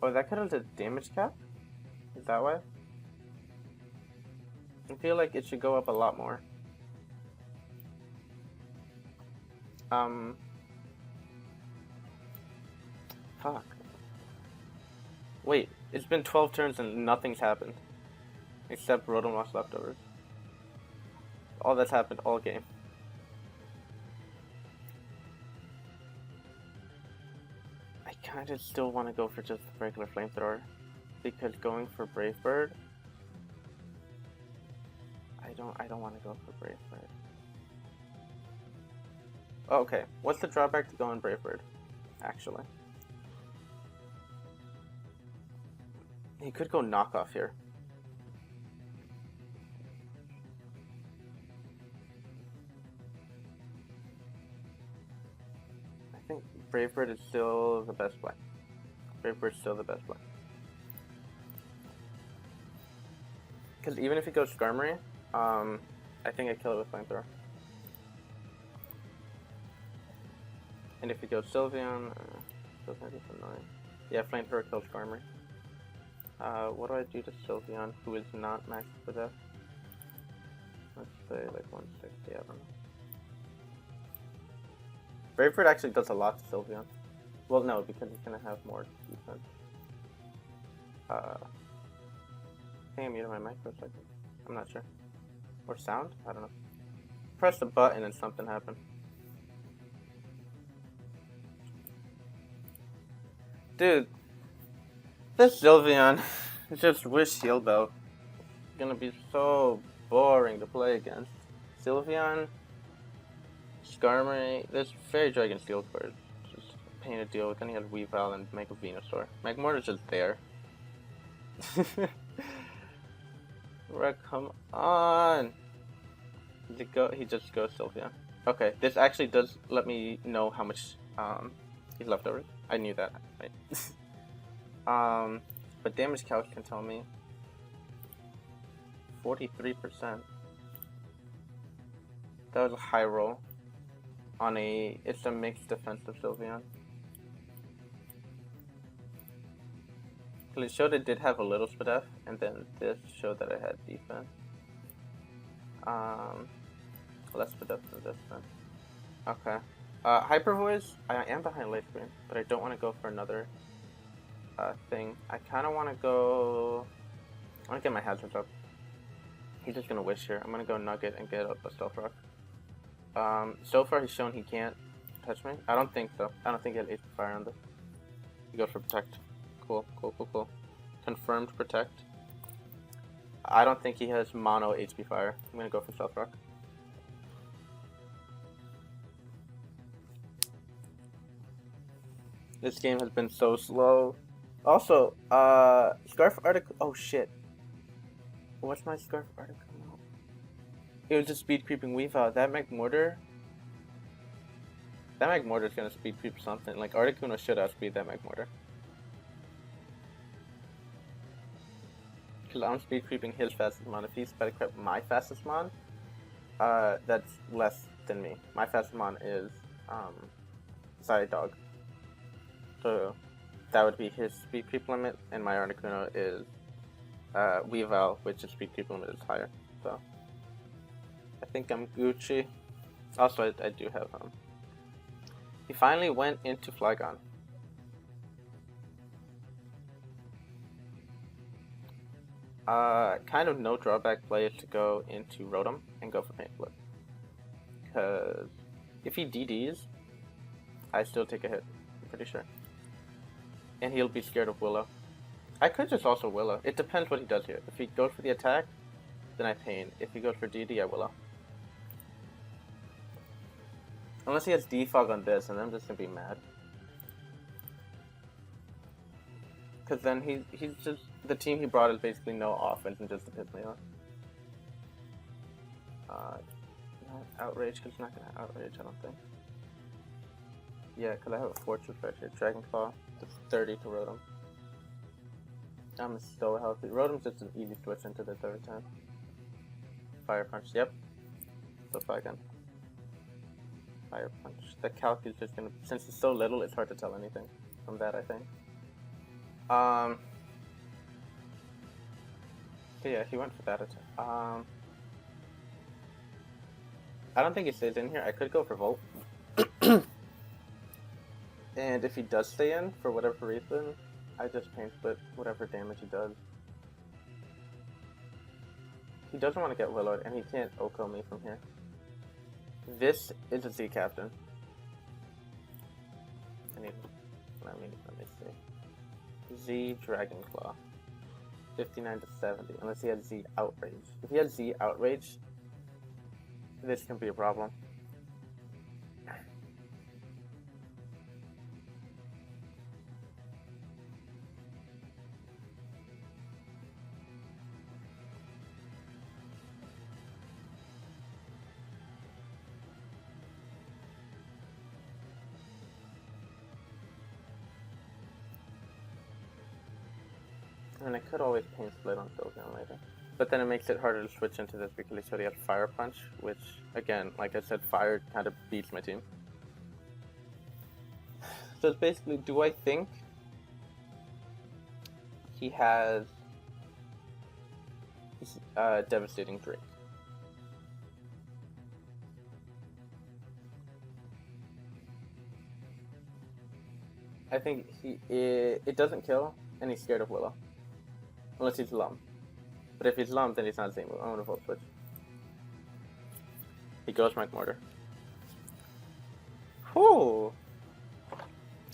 Oh, that could have the damage cap? Is that why? I feel like it should go up a lot more. Fuck. Wait, it's been 12 turns and nothing's happened. Except Rotom lost leftovers. All that's happened all game. I kinda still want to go for just the regular flamethrower. Because going for Brave Bird, I don't want to go for Brave Bird. Oh, okay, what's the drawback to going Brave Bird? Actually, he could go knockoff here. I think Brave Bird is still the best play. Brave Bird's still the best play. Because even if he goes Skarmory, I think I kill it with Flamethrower. And if he goes Sylveon, Sylveon is annoying. Yeah, Flamethrower kills Skarmory. What do I do to Sylveon, who is not maxed for death? Let's say like 160, I don't know. Brave Bird actually does a lot to Sylveon. Well, no, because he's gonna have more defense. I think I muted my mic for a second. I'm not sure. Or sound? I don't know. Press the button and something happened. Dude, this Sylveon is just Wish Shield Belt. It's gonna be so boring to play against. Sylveon, Skarmory, this Fairy Dragon Steel card. Just a pain to deal with. Then he has Weavile and Mega Venusaur. Magmortar's just there. Come on! He just goes Sylveon. Okay, this actually does let me know how much he's left over. I knew that, right? But damage calc can tell me 43%. That was a high roll on it's a mixed defensive Sylveon. It showed it did have a little Spadef, and then this showed that it had defense. Less Spadef than this then. Okay. Hyper Voice, I am behind late screen, but I don't want to go for another thing. I kind of want to go... I want to get my hazards up. He's just going to Wish here. I'm going to go Nugget and get up a Stealth Rock. So far he's shown he can't touch me. I don't think so. I don't think he has HP Fire on this. He goes for Protect. Cool. Confirmed Protect. I don't think he has mono HP Fire. I'm going to go for Stealth Rock. This game has been so slow. Also, Scarf Article. Oh shit. What's my Scarf Article? It was just speed creeping Weavile. That Magmortar is gonna speed creep something. Like Articuno should outspeed that Magmortar. Because I'm speed creeping his fastest mon. If he's speed creep my fastest mon, that's less than me. My fastest mon is Psydog. So that would be his speed creep limit, and my Articuno is Weavile, which is speed creep limit is higher. So I think I'm Gucci. Also, I do have He finally went into Flygon. Kind of no drawback play is to go into Rotom and go for Paint Flip. Because if he DDs, I still take a hit. I'm pretty sure. And he'll be scared of Willow. I could just also Willow. It depends what he does here. If he goes for the attack, then I Pain. If he goes for DD, I Willow. Unless he has Defog on this, and I'm just gonna be mad. Because then he's just... The team he brought is basically no offense and just to piss me off. Not Outrage, because he's not gonna Outrage, I don't think. Yeah, because I have a Fortress right here. Dragon Claw. It's 30 to Rotom. I'm so healthy. Rotom's just an easy switch into this every time. Fire Punch, yep. So Flygon. Fire Punch. The calc is just gonna... Since it's so little, it's hard to tell anything from that, I think. Yeah, he went for that attack. I don't think he stays in here. I could go for Volt. And if he does stay in, for whatever reason, I just pain split whatever damage he does. He doesn't want to get Willowed, and he can't Oko me from here. This is a Z Captain. Let me see. Z Dragonclaw. 59 to 70, unless he has Z Outrage. If he has Z Outrage, this can be a problem. And I could always pain split on Sylveon later. But then it makes it harder to switch into this because he said he had Fire Punch, which, again, like I said, Fire kind of beats my team. So it's basically, do I think he has Devastating Drake? I think it doesn't kill, and he's scared of Willow. Unless he's Lum. But if he's Lum, then he's not the same move. I'm gonna Volt Switch. He goes Mortar. Whew!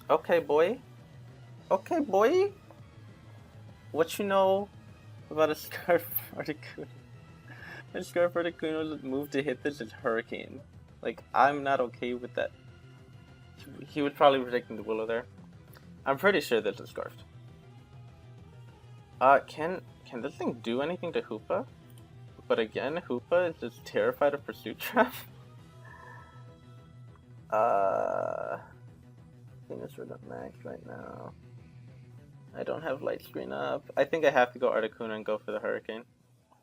Okay, boy. Okay, boy. What you know about a Scarf Articuno? A Scarf Articuno's move to hit this is Hurricane. Like, I'm not okay with that. He was probably predicting the Willow there. I'm pretty sure this is Scarfed. Can this thing do anything to Hoopa? But again, Hoopa is just terrified of Pursuit Trap. Venus Rhythm Max right now. I don't have Light Screen up. I think I have to go Articuno and go for the Hurricane.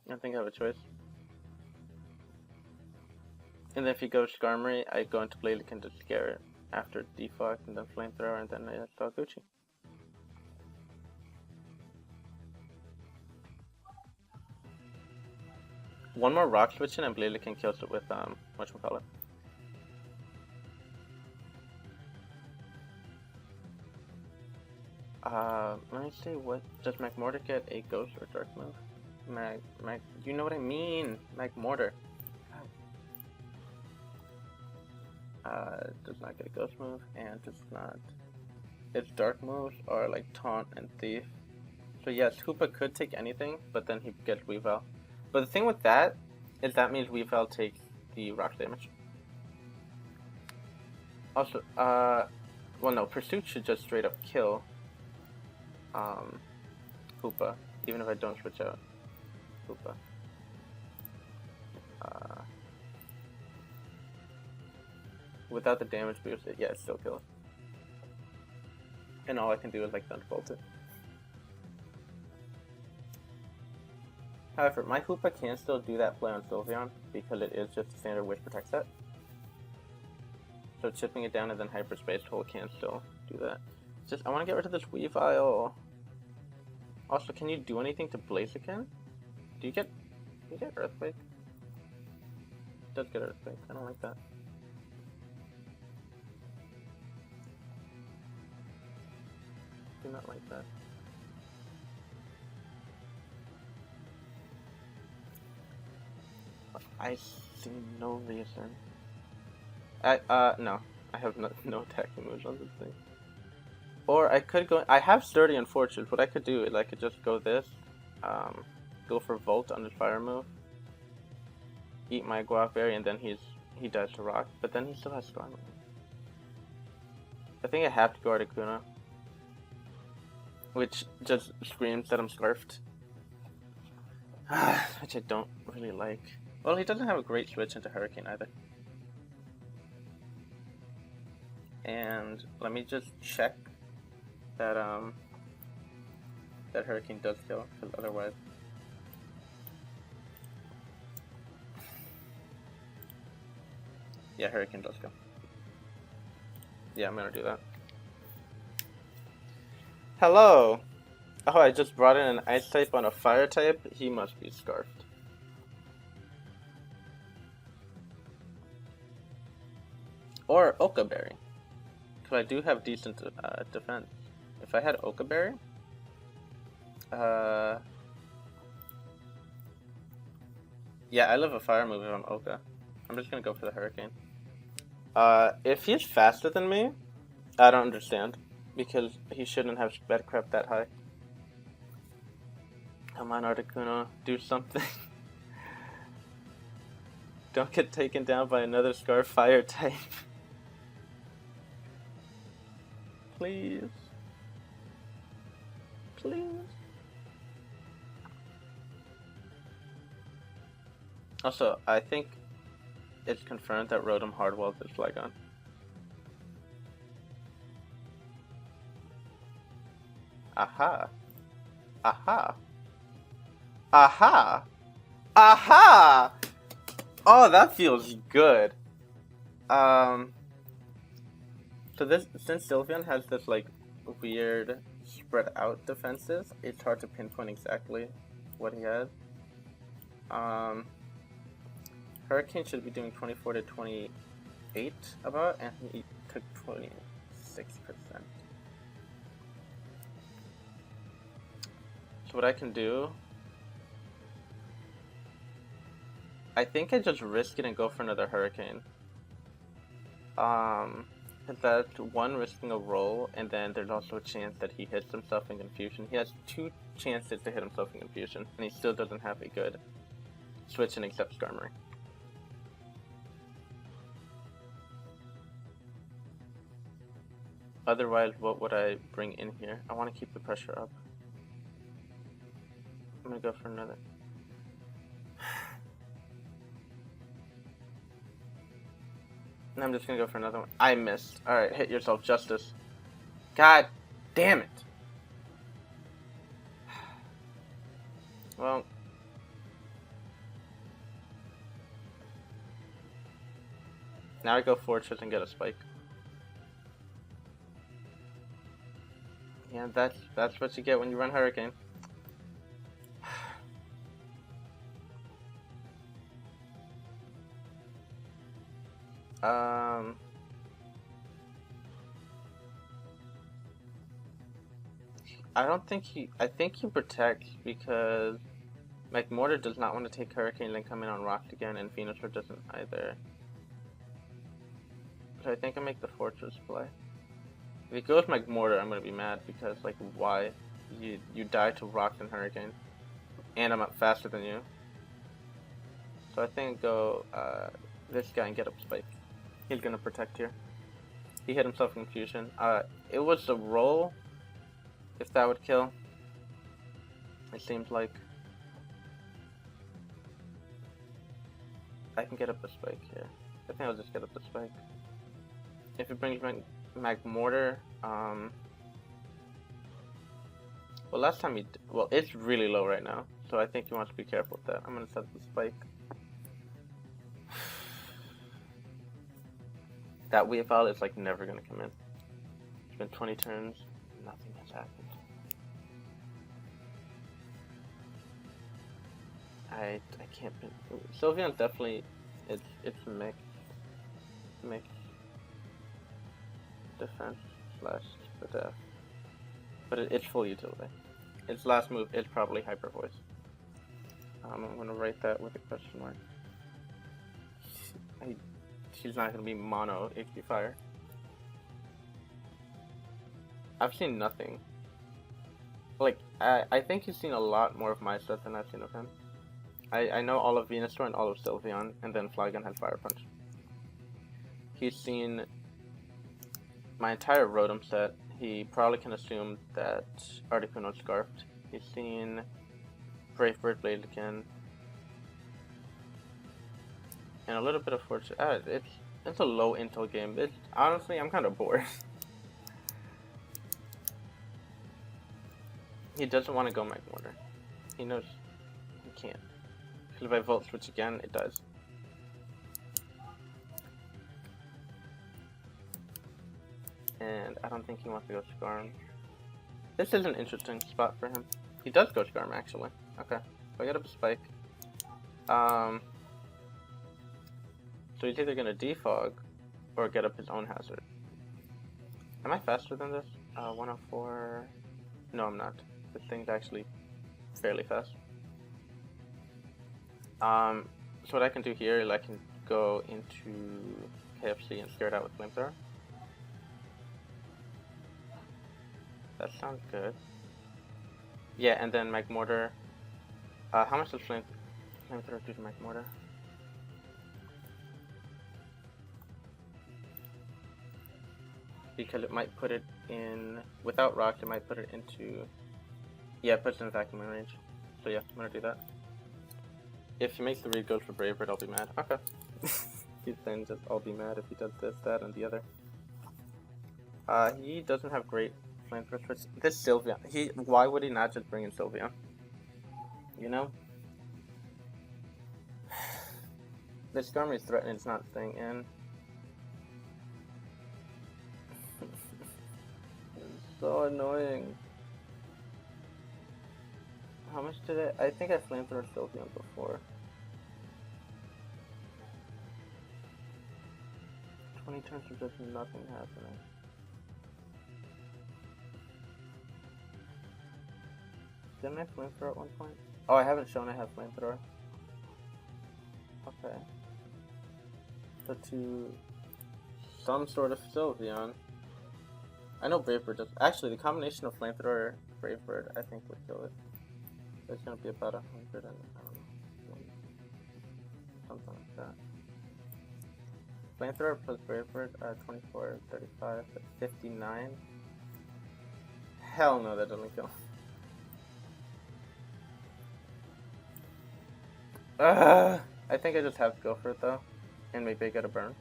I don't think I have a choice. And then if he goes Skarmory, I go into Blaziken to scare it after Defog and then Flamethrower and then I throw Gucci. One more Rock Switch in and Blaziken kills it with, whatchamacallit. Let me see, what does Magmortar get? A Ghost or Dark move? You know what I mean? Magmortar. Does not get a Ghost move, and does not. Its Dark moves are like Taunt and Thief. So yes, Hoopa could take anything, but then he gets Weavile. But the thing with that is that means Weavile takes the rock damage. Also, well no, Pursuit should just straight up kill Hoopa, even if I don't switch out Hoopa. Without the damage boost, yeah, it still kills. And all I can do is like Thunderbolt it. However, my Hoopa can still do that play on Sylveon because it is just a standard Wish Protect set. So chipping it down and then Hyperspace Hole can still do that. It's just I want to get rid of this Weavile. Also, can you do anything to Blaziken? Do you get Earthquake? It does get Earthquake. I don't like that. Do not like that. I see no reason. No. I have no attacking moves on this thing. Or I could go, I have Sturdy and Fortune. What I could do is I could just go this, go for Volt on his fire move, eat my Guac Berry, and then he dies to Rock, but then he still has Skarmory. I think I have to go Articuno, which just screams that I'm Scarfed. Which I don't really like. Well, he doesn't have a great switch into Hurricane either. And let me just check that that Hurricane does kill, because otherwise. Yeah, Hurricane does kill. Yeah, I'm gonna do that. Hello! Oh, I just brought in an ice type on a fire type. He must be scarfed. Or Oka Berry. Because I do have decent defense. If I had Oka Berry, yeah, I live a fire move if I'm Oka. I'm just gonna go for the Hurricane. If he's faster than me, I don't understand. Because he shouldn't have sped crept that high. Come on, Articuno, do something. Don't get taken down by another Scarf Fire type. Please. Please. Also, I think it's confirmed that Rotom hardwalled this Flygon. Aha. Aha. Aha! Aha! Oh, that feels good. So this, since Sylveon has this like weird spread out defenses, it's hard to pinpoint exactly what he has. Hurricane should be doing 24 to 28 about, and he took 26%. So what I can do, I think I just risk it and go for another Hurricane. That's one, risking a roll, and then there's also a chance that he hits himself in Confusion. He has 2 chances to hit himself in Confusion, and he still doesn't have a good switch and accept Skarmory. Otherwise, what would I bring in here? I want to keep the pressure up. I'm gonna go for another. I'm just gonna go for another one. I missed. Alright, hit yourself, Justice. God damn it. Well. Now I go Fortress and get a Spike. Yeah, that's what you get when you run Hurricane. I don't think I think he protects because Magmortar does not want to take Hurricane and then come in on Rocked again, and Venusaur doesn't either. So I think I make the Fortress play. If it goes Magmortar, I'm gonna be mad because like why? You die to Rocked and Hurricane, and I'm up faster than you. So I think go this guy and get up Spike. He's gonna protect here. He hit himself in Confusion. It was the roll. If that would kill, it seems like. I can get up the Spike here. I think I'll just get up the Spike. If it brings Magmortar, well, last time he, well, it's really low right now, so I think he wants to be careful with that. I'm gonna set the Spike. That Weavile is like never gonna come in. It's been 20 turns, nothing has happened. I can't. Sylveon definitely, it's mixed defense / death, but it's full utility. Its last move is probably Hyper Voice. I'm gonna write that with a question mark. She's not gonna be mono HP Fire. I've seen nothing. Like I think he's seen a lot more of my stuff than I've seen of him. I know all of Venusaur and all of Sylveon, and then Flygon has Fire Punch. He's seen my entire Rotom set. He probably can assume that Articuno's Scarfed. He's seen Brave Bird Blaziken, and a little bit of Fortune. It's a low intel game. Honestly, I'm kind of bored. He doesn't want to go Magmortar. He knows he can't. Because if I Volt Switch again, it does. And I don't think he wants to go Skarm. This is an interesting spot for him. He does go Skarm, actually. Okay, so I get up a Spike. So he's either gonna defog or get up his own hazard. Am I faster than this? 104. No, I'm not. This thing's actually fairly fast. So what I can do here is I can go into KFC and scare it out with Flamethrower. That sounds good. Yeah, and then Mag Mortar. How much does Flamethrower do to Mag Mortar? Because it might put it in, without rocks, it might put it into, yeah, it puts it in vacuum range. So yeah, I'm gonna do that. If he makes the read goes for Brave Bird, I'll be mad. Okay. He's saying just, I'll be mad if he does this, that, and the other. He doesn't have great flamethrower switch. This Sylveon, why would he not just bring in Sylveon? You know? This Skarmory is threatening, it's not staying in. So annoying. How much did I think I flamethrower Sylveon before. 20 turns of just nothing happening. Didn't I flamethrower at one point? Oh, I haven't shown I have flamethrower. Okay. So to some sort of Sylveon. I know Brave Bird does. Actually, the combination of Flamethrower, Brave Bird, I think would kill it. It's gonna be about 100 and I don't know, something like that. Flamethrower plus Brave Bird, 24, 35, 59. Hell no, that doesn't kill. I think I just have to go for it though, and maybe I get a burn.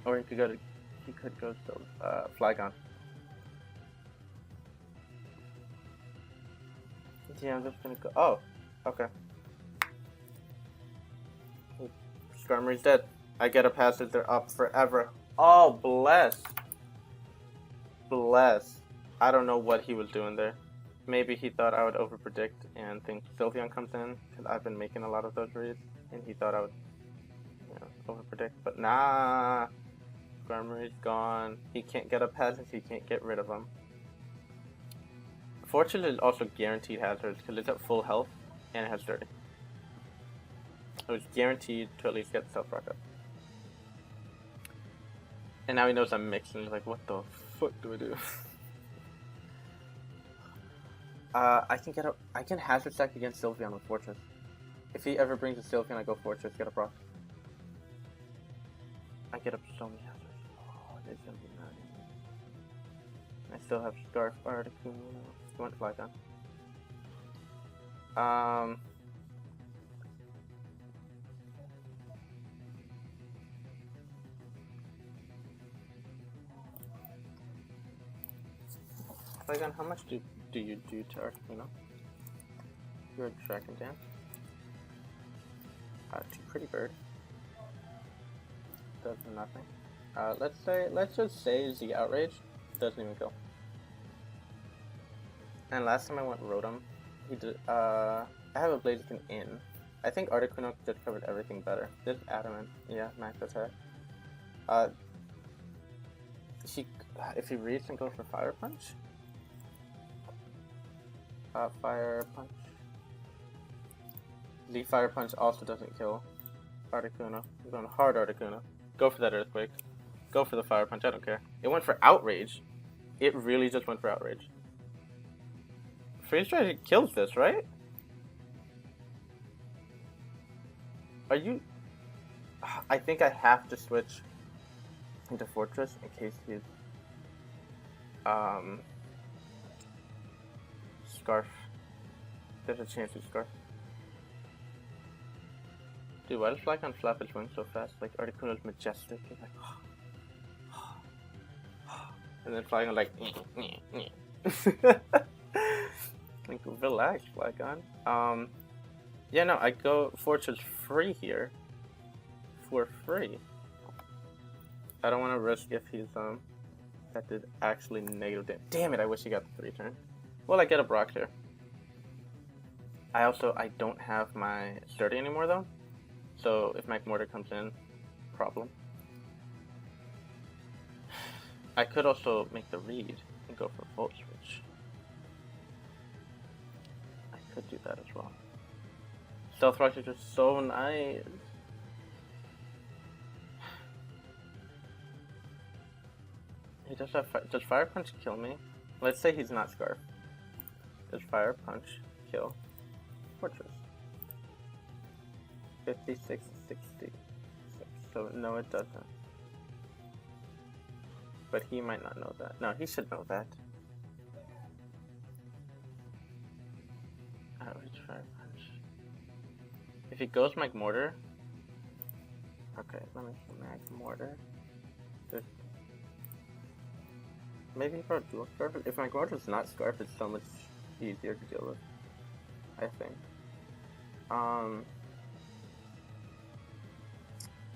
Or he could go to Flygon. Yeah, I'm just gonna go. Oh, okay. Skarmory's dead. I get a passage. They're up forever. Oh, bless. Bless. I don't know what he was doing there. Maybe he thought I would overpredict and think Sylveon comes in, because I've been making a lot of those reads, and he thought I would, overpredict. But nah. Skarmory's gone. He can't get up hazards, he can't get rid of them. Fortune is also guaranteed hazards because it's at full health and it has 30. So it's guaranteed to at least get self-rock up. And now he knows I'm mixed and he's like, what the fuck do I do? I can hazard stack against Sylveon with Fortress. If he ever brings a Sylveon, I go Fortress, get a proc. I get up so many hazards. It's gonna be nice. I still have Scarf, Articuno. You want Flygon? Flygon, how much do you do to Articuno? You're a Dragon Dance. Too Pretty Bird. Does nothing. Let's just say the Outrage doesn't even kill. And last time I went Rotom, he did. I have a Blaziken in. I think Articuno just covered everything better. This Adamant, yeah, max attack. If he reads and goes for Fire Punch. Fire Punch. The Fire Punch also doesn't kill Articuno. I'm going hard Articuno. Go for that Earthquake. Go for the Fire Punch, I don't care. It went for Outrage. It really just went for Outrage. Freeze Dry kills this, right? Are you... I think I have to switch into Fortress in case he's... Scarf. There's a chance he's Scarf. Dude, why does Flygon flap its wings so fast? Like, Articuno's majestic. It's like... And then Flygon like... Like, relax, Flygon. Yeah, no, I go Fortress free here. For free. I don't want to risk if That did actually negative damage. Damn it, I wish he got the 3 turn. Well, I get a Brock here. I don't have my Sturdy anymore though. So if McMortar comes in, problem. I could also make the read and go for Volt Switch. I could do that as well. Stealth Rock is just so nice. He does have does Fire Punch kill me? Let's say he's not Scarf. Does Fire Punch kill Fortress? 56, 66. So no, it doesn't. But he might not know that. No, he should know that. Outreach Fire Punch. If he goes McMortar. Okay, let me see McMortar. Maybe for a dual Scarf. If McMortar is not Scarf, it's so much easier to deal with. I think.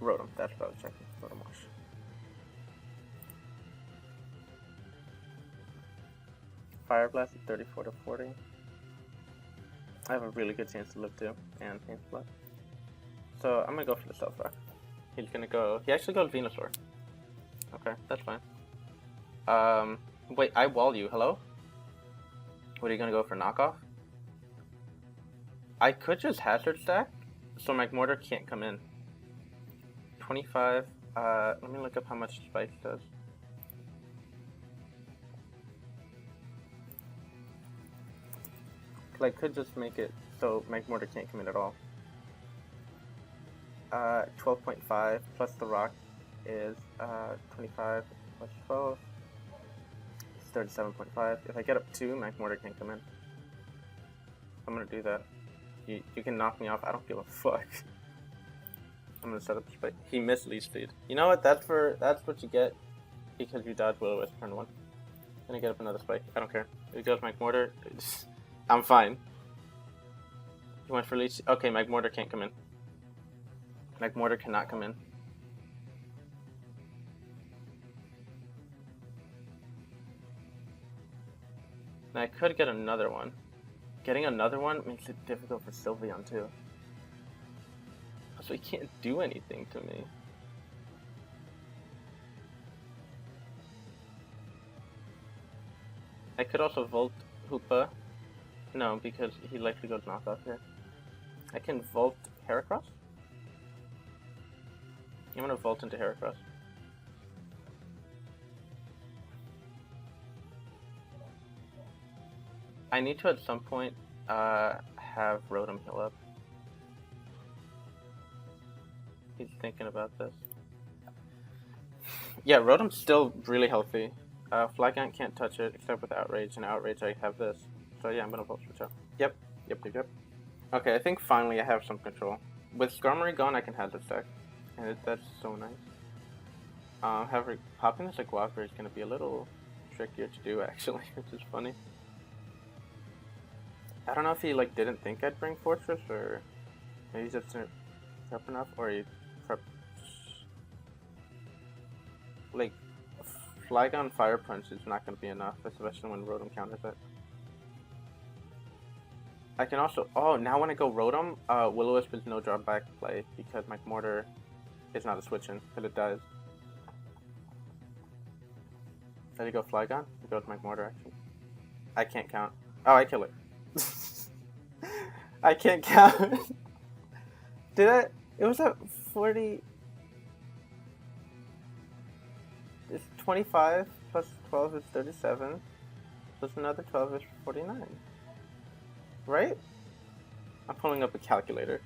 Rotom, that's what I was checking. Rotom Wash. Fire Blast at 34 to 40. I have a really good chance to live too, and Pain Splat. So I'm gonna go for the Stealth Rock. He's gonna go. He actually goes Venusaur. Okay, that's fine. Wait, I wall you. Hello? What are you gonna go for knockoff? I could just Hazard Stack, so McMortar can't come in. 25. Let me look up how much Spike does. Cause I could just make it so McMortar can't come in at all. 12.5 plus the rock is 25 plus 12. It's 37.5. If I get up 2, McMortar can't come in. I'm gonna do that. You can knock me off. I don't give a fuck. I'm gonna set up the Spike. He missed Leech Speed. You know what? That's what you get because you dodge Will-O-Wisp turn 1. Gonna get up another Spike. I don't care. If he goes McMortar, I'm fine. He went for Leech. Okay, McMortar can't come in. McMortar cannot come in. Now I could get another one. Getting another one makes it difficult for Sylveon too. So he can't do anything to me. I could also Volt Hoopa. No, because he likely goes knockoff here. I can Volt Heracross. I'm gonna Volt into Heracross. I need to at some point have Rotom heal up. He's thinking about this. Yeah, Rotom's still really healthy. Flygon can't touch it except with Outrage, and Outrage I have this. So yeah, I'm gonna Volt Switch out. Yep. Okay, I think finally I have some control. With Skarmory gone, I can Hazard Stack. And that's so nice. However, popping this like Walker is gonna be a little trickier to do actually, which is funny. I don't know if he like didn't think I'd bring Fortress, or maybe he just didn't prep enough, or he prepped. Like, Flygon Fire Punch is not going to be enough, especially when Rotom counters it. I can also, oh, now when I go Rotom, Will-O-Wisp is no drawback play because McMortar is not a switch-in, because it dies. Did he go Flygon? He goes McMortar actually. I can't count. Oh, I kill it. I can't count. Did I? It was at 40. It's 25 plus 12 is 37. Plus another 12 is 49. Right? I'm pulling up a calculator.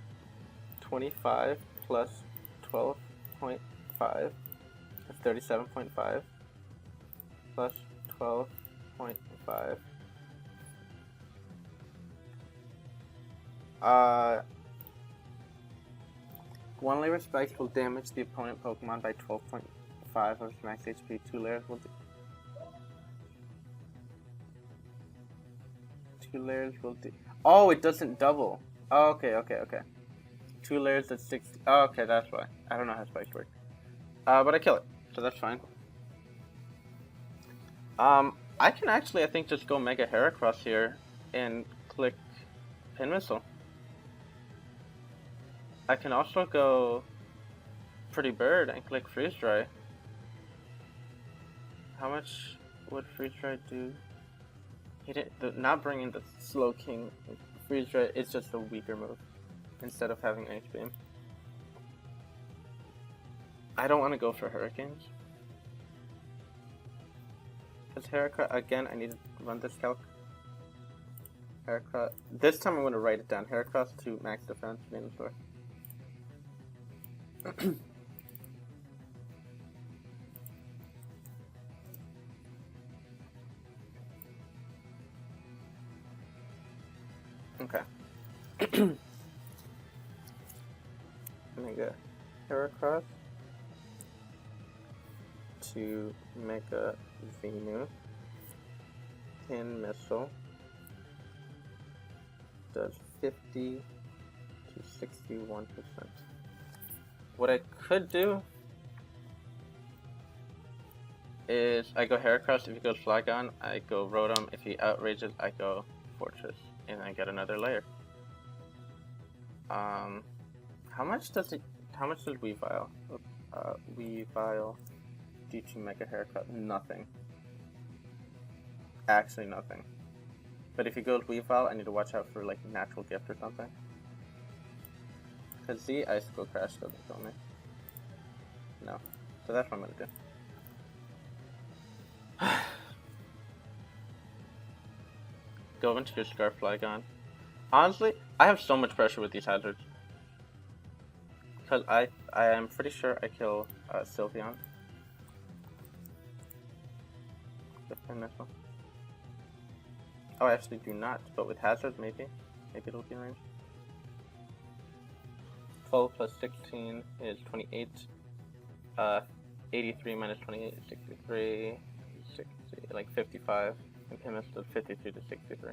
25 plus 12.5 is 37.5. Plus 12.5. One layer of spikes will damage the opponent Pokemon by 12.5 of its max HP. 2 layers will do. 2 layers will do. Oh, it doesn't double. Oh, okay. 2 layers at 60. Oh, okay, that's why. I don't know how spikes work. But I kill it, so that's fine. I can actually, I think, just go Mega Heracross here and click Pin Missile. I can also go Pretty Bird and click Freeze Dry. How much would Freeze Dry do? He didn't, not bringing the Slow King Freeze Dry is just a weaker move instead of having Ice Beam. I don't want to go for Hurricanes. Because Heracross, again, I need to run this calc. Heracross, this time I'm going to write it down. Heracross to max defense, Venusaur. Okay. Mega Heracross to Mega Venu. Pin Missile does 50 to 61%. What I could do is I go Heracross. If he goes Flygon, I go Rotom. If he outrages, I go Fortress, and I get another layer. How much does Weavile? Weavile due to Mega Haircut? Nothing. Actually nothing. But if he goes Weavile, I need to watch out for like Natural Gift or something. Because the Icicle Crash doesn't kill me. No. So that's what I'm gonna do. Go into your Scarf Flygon. Honestly, I have so much pressure with these hazards. Because I am pretty sure I kill Sylveon. Oh, I actually do not, but with hazard, maybe it'll be in range. 12 plus 16 is 28. 83 minus 28 is 63. 60, like 55. And Pimus does 53 to 63.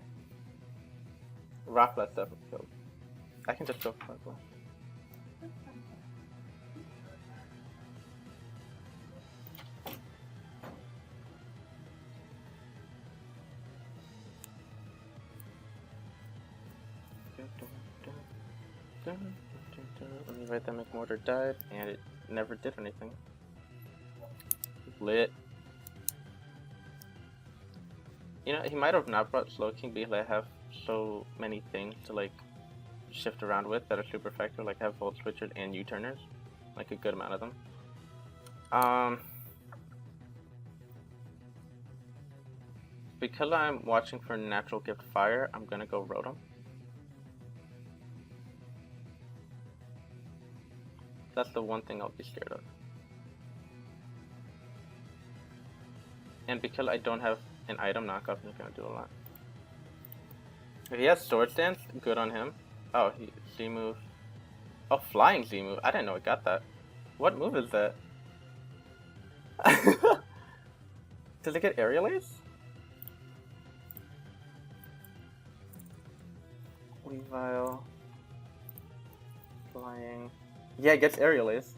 Rock Blast definitely killed. I can just go for Rock Blast. Let me write that McMortar died, and it never did anything. Lit. You know, he might have not brought Slow King because I have so many things to like shift around with that are super effective. Like I have Volt Switchers and U-turners, like a good amount of them. Because I'm watching for Natural Gift Fire, I'm gonna go Rotom. That's the one thing I'll be scared of. And because I don't have an item knockoff, he's gonna do a lot. If he has Sword Stance, good on him. Oh, he Z-move. Oh, Flying Z-move. I didn't know it got that. What move is that? Does it get Aerial Ace? Weavile. Flying. Yeah, it gets Aerial Ace.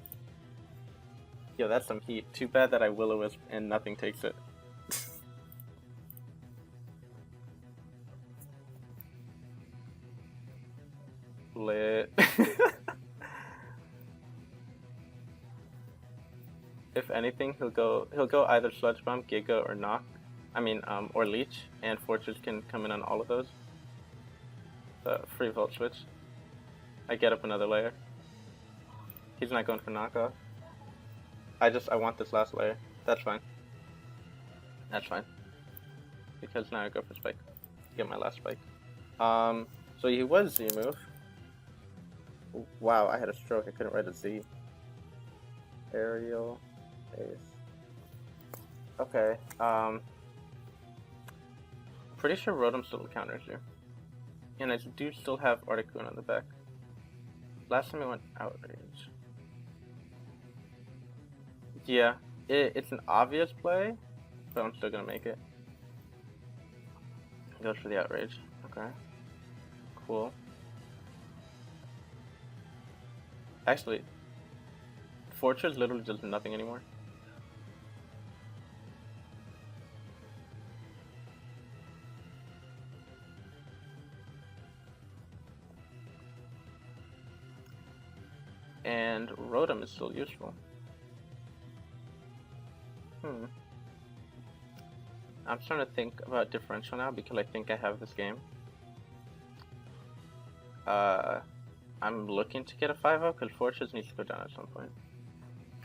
Yo, that's some heat. Too bad that I Will-O-Wisp and nothing takes it. Lit. If anything, he'll go either Sludge Bomb, Giga, or Knock. Or Leech, and Fortress can come in on all of those. Free Volt Switch. I get up another layer. He's not going for knockoff. I want this last layer. That's fine. That's fine. Because now I go for Spike. Get my last Spike. So he was Z-move. Wow, I had a stroke. I couldn't write a Z. Aerial Ace. Okay. Pretty sure Rotom still counters you. And I do still have Articuno on the back. Last time I went Outrage. Yeah, it's an obvious play, but I'm still gonna make it. Goes for the Outrage. Okay. Cool. Actually, Fortress literally does nothing anymore. And Rotom is still useful. I'm starting to think about differential now because I think I have this game. I'm looking to get a 5-0 because Fortress needs to go down at some point.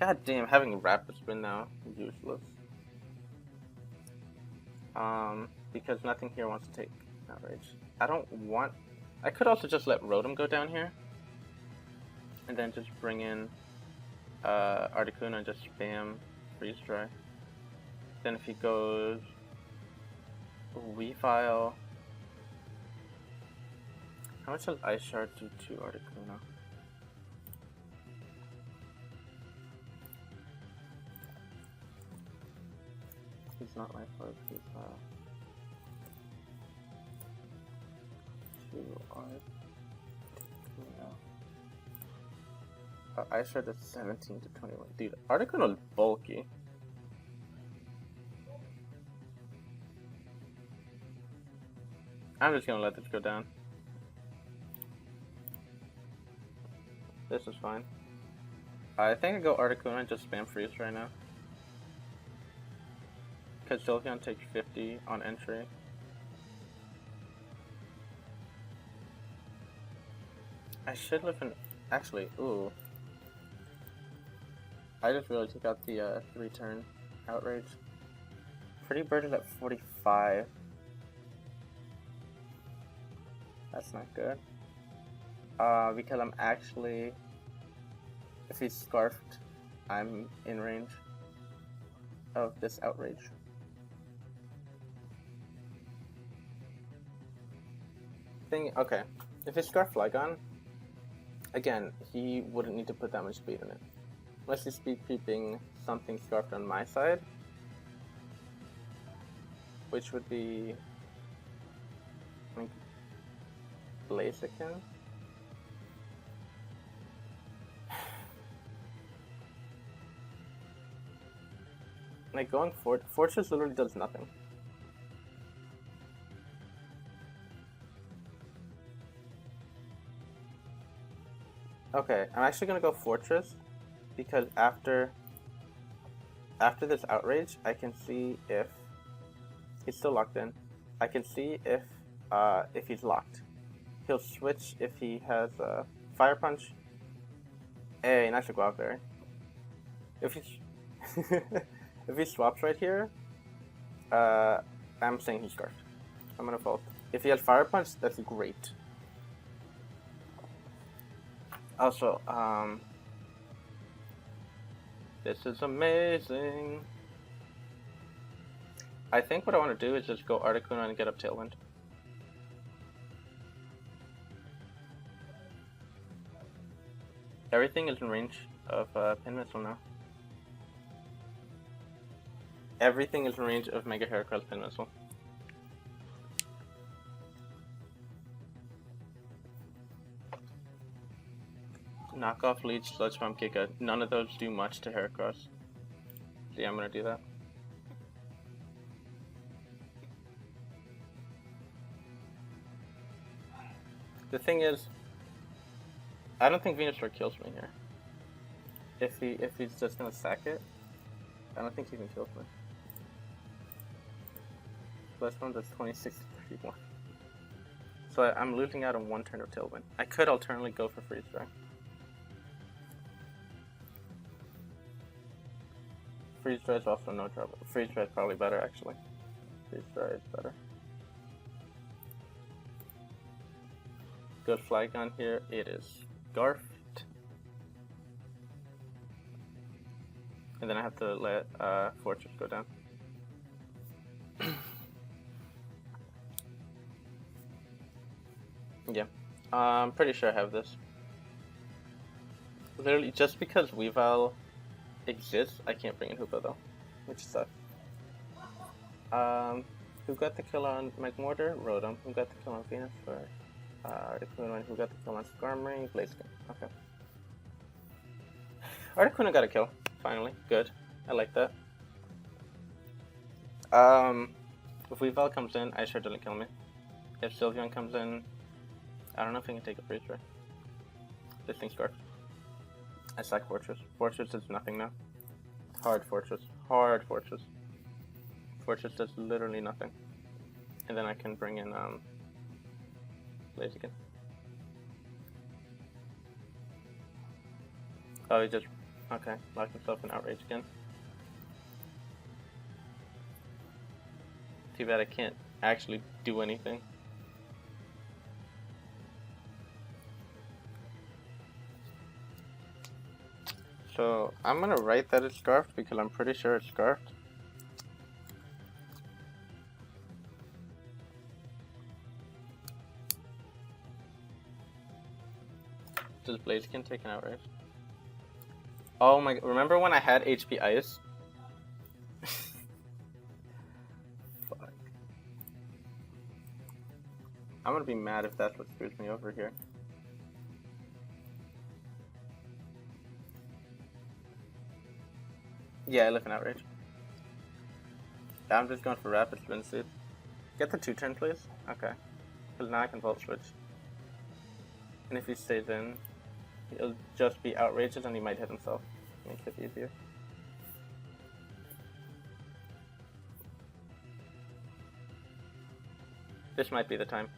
God damn, having Rapid Spin now is useless. Because nothing here wants to take Outrage. I could also just let Rotom go down here. And then just bring in Articuno and just spam Freeze Dry. Then if he goes Weavile. How much does Ice Shard do to Articuno? He's not Life Orb, he's 2 Orb. Ice Shard is 17 to 21. Dude, Articuno is bulky. I'm just gonna let this go down. This is fine. I think I go Articuno and just spam Freeze right now. Because Sylveon takes 50 on entry. I should live in... Actually, ooh. I just really took out the 3-turn Outrage. Pretty Bird is at 45. That's not good. Because I'm actually... If he's Scarfed, I'm in range of this Outrage. Okay. If he's Scarf Flygon, again, he wouldn't need to put that much speed in it. Unless he's speed creeping something Scarfed on my side. Which would be... like... Blaziken? Like going forward, Fortress literally does nothing. Okay, I'm actually gonna go Fortress because after this Outrage, I can see if he's still locked in. I can see if he's locked. He'll switch if he has Fire Punch. Hey, nice to go out there. If he if he swaps right here, I'm saying he's Scarfed. I'm gonna fold. If he has Fire Punch, that's great. Also, this is amazing. I think what I want to do is just go Articuno and get up Tailwind. Everything is in range of Pin Missile now. Everything is in range of Mega Heracross Pin Missile. Knockoff, Leech, Sludge Bomb, Giga. None of those do much to Heracross. So yeah, I'm gonna do that. The thing is, I don't think Venusaur kills me here. If he's just gonna sack it, I don't think he can kill me. Last one does 26 to 31. So I'm losing out on 1 turn of Tailwind. I could alternately go for Freeze Dry. Freeze Dry is also no trouble. Freeze Dry is probably better actually. Freeze Dry is better. Good Flygon here. It is Scarfed. And then I have to let Fortress go down. Yeah, I'm pretty sure I have this. Literally, just because Weavile exists, I can't bring in Hoopa though, which sucks. Who got the kill on Magmortar? Rotom. Who got the kill on Venusaur? Articuno. Who got the kill on Skarmory? Blaziken. Okay. Articuno got a kill, finally. Good. I like that. If Weavile comes in, Ice Shard doesn't kill me. If Sylveon comes in, I don't know if I can take a Freeze Dry. This thing's Scarfed. I sack Fortress. Fortress does nothing now. Hard Fortress. Hard Fortress. Fortress does literally nothing. And then I can bring in Blaziken. Oh, he just okay, locked himself in Outrage again. Too bad I can't actually do anything. So I'm gonna write that it's scarfed because I'm pretty sure it's scarfed. Does Blaziken take an Outrage? Oh my, remember when I had HP Ice? Fuck. I'm gonna be mad if that's what screws me over here. Yeah, I live in Outrage. I'm just going for Rapid Spin Seed. Get the 2-turn, please. Okay. Because now I can Volt Switch. And if he stays in, he'll just be outrageous and he might hit himself. Makes it easier. This might be the time.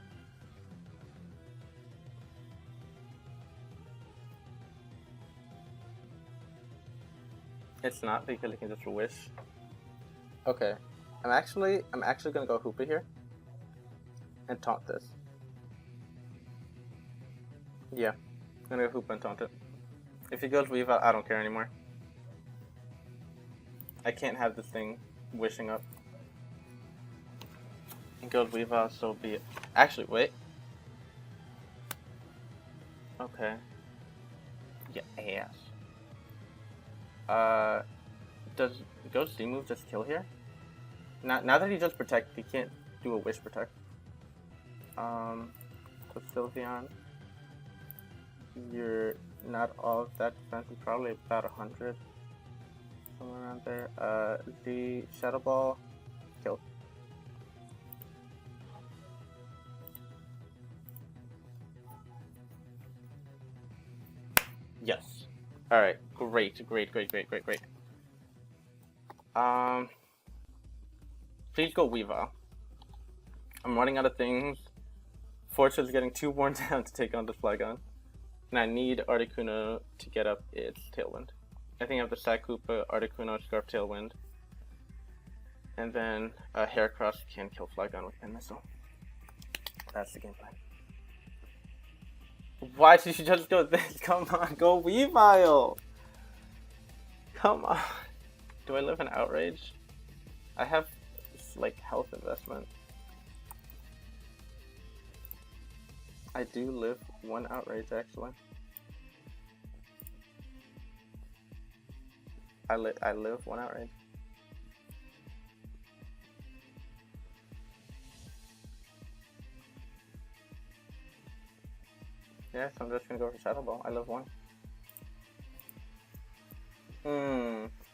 It's not because he can just wish. Okay. I'm actually gonna go Hoopa here. And taunt this. Yeah. I'm gonna go Hoopa and taunt it. If he goes Weave out, I don't care anymore. I can't have this thing wishing up. And goes Weave out, so be it. Actually, wait. Okay. Yeah, ass. Does Ghost Z move just kill here? Now that he does protect, he can't do a wish protect. So Sylveon, you're not all of that defensive, probably about 100. Somewhere around there. The Shadow Ball, kill. Yes. Alright, great. Please go Weavile. I'm running out of things. Fortress is getting too worn down to take on this Flygon. And I need Articuno to get up its Tailwind. I think I have the Sack Koopa, Articuno, Scarf Tailwind. And then Heracross can kill Flygon with Pin Missile. That's the game plan. Why did you just go this? Come on, go Weavile! Come on. Do I live in Outrage? I have like health investment. I do live 1 Outrage actually. I live 1 Outrage. Yeah, so I'm just gonna go for Shadow Ball. I live 1.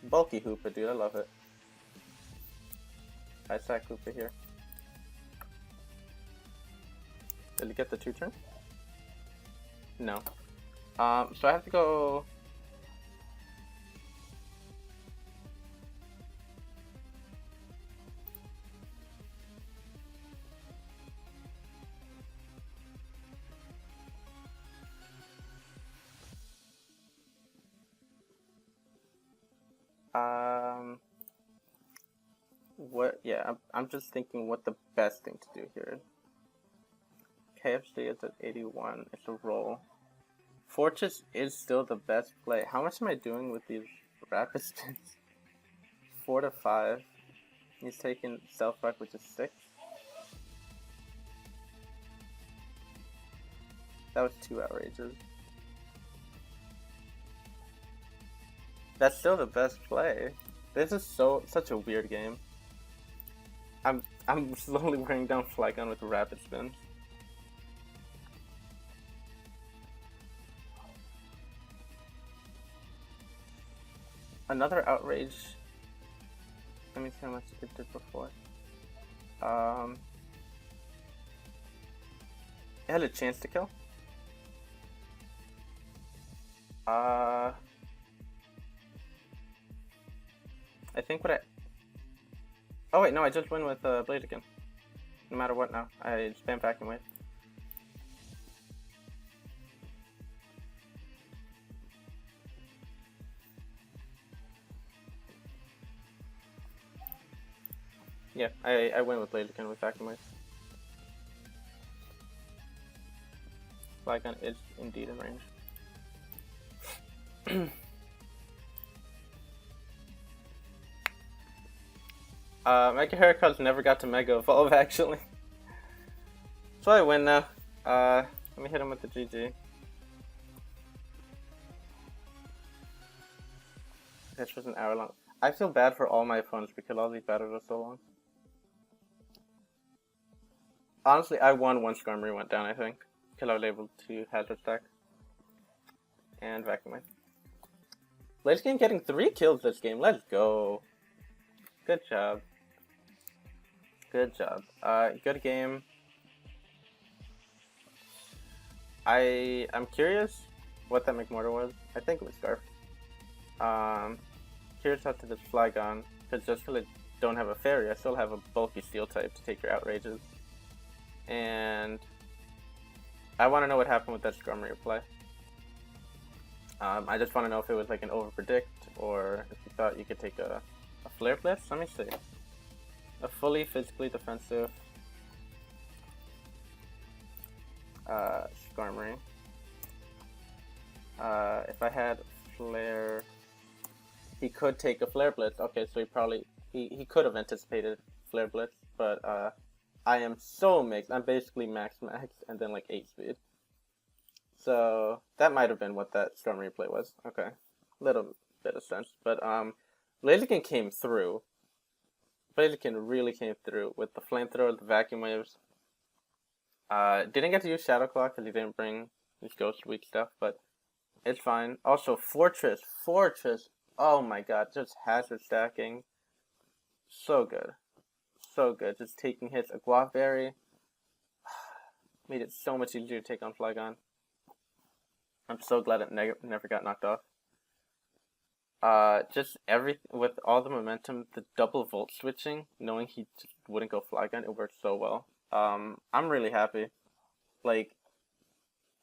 Bulky Hoopa, dude, I love it. I sack Hoopa here. Did he get the 2-turn? No. So I have to go. What? Yeah, I'm just thinking what the best thing to do here is. KFC is at 81. It's a roll. Fortress is still the best play. How much am I doing with these rapid spins? 4 to 5. He's taking Self-Rock, which is 6. That was 2 outrages. That's still the best play. This is such a weird game. I'm slowly wearing down Flygon with rapid spins. Another outrage. Let me see how much it did before. It had a chance to kill. I think what I... Oh wait, no, I just win with Blaziken. No matter what now. I spam Vacuum Wave. Yeah, I win with Blaziken with Vacuum Wave. Flygon is indeed in range. Mega Haircut's never got to Mega Evolve actually. So I win now. Let me hit him with the GG. This was an hour long. I feel bad for all my opponents because all these battles are so long. Honestly, I won once Skarmory went down, I think. Because I was able to Hazard Stack. And Vacuum Wave. Blaziken getting 3 kills this game. Let's go. Good job. Good job. Good game. I'm curious what that McMortar was. I think it was Scarf. Curious how to this Flygon. Because just because I don't have a Fairy, I still have a bulky Steel type to take your Outrages. And I want to know what happened with that Skarmory play. I just want to know if it was like an overpredict or if you thought you could take a Flare Blitz. Let me see. A fully physically defensive Skarmory. If I had Flare, he could take a Flare Blitz. Okay, so he could have anticipated Flare Blitz, but I am so mixed. I'm basically max and then like 8 speed. So that might have been what that Skarmory play was. Okay, little bit of sense. But Blaziken came through. Blaziken really came through with the Flamethrower, the Vacuum Waves. Didn't get to use Shadow Claw because he didn't bring his Ghost Weak stuff, but it's fine. Also, Fortress. Oh my god, just hazard stacking. So good. So good. Just taking hits. A Guava Berry made it so much easier to take on Flygon. I'm so glad it never got knocked off. Just with all the momentum, the double Volt switching, knowing he just wouldn't go Flygon, it worked so well. I'm really happy. Like,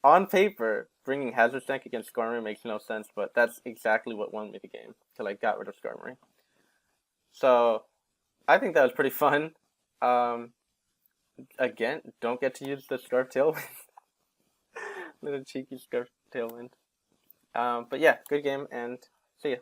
on paper, bringing Hazard Stack against Skarmory makes no sense, but that's exactly what won me the game, till I got rid of Skarmory. So, I think that was pretty fun. Again, don't get to use the Scarf Tailwind. Little cheeky Scarf Tailwind. But yeah, good game, and see ya.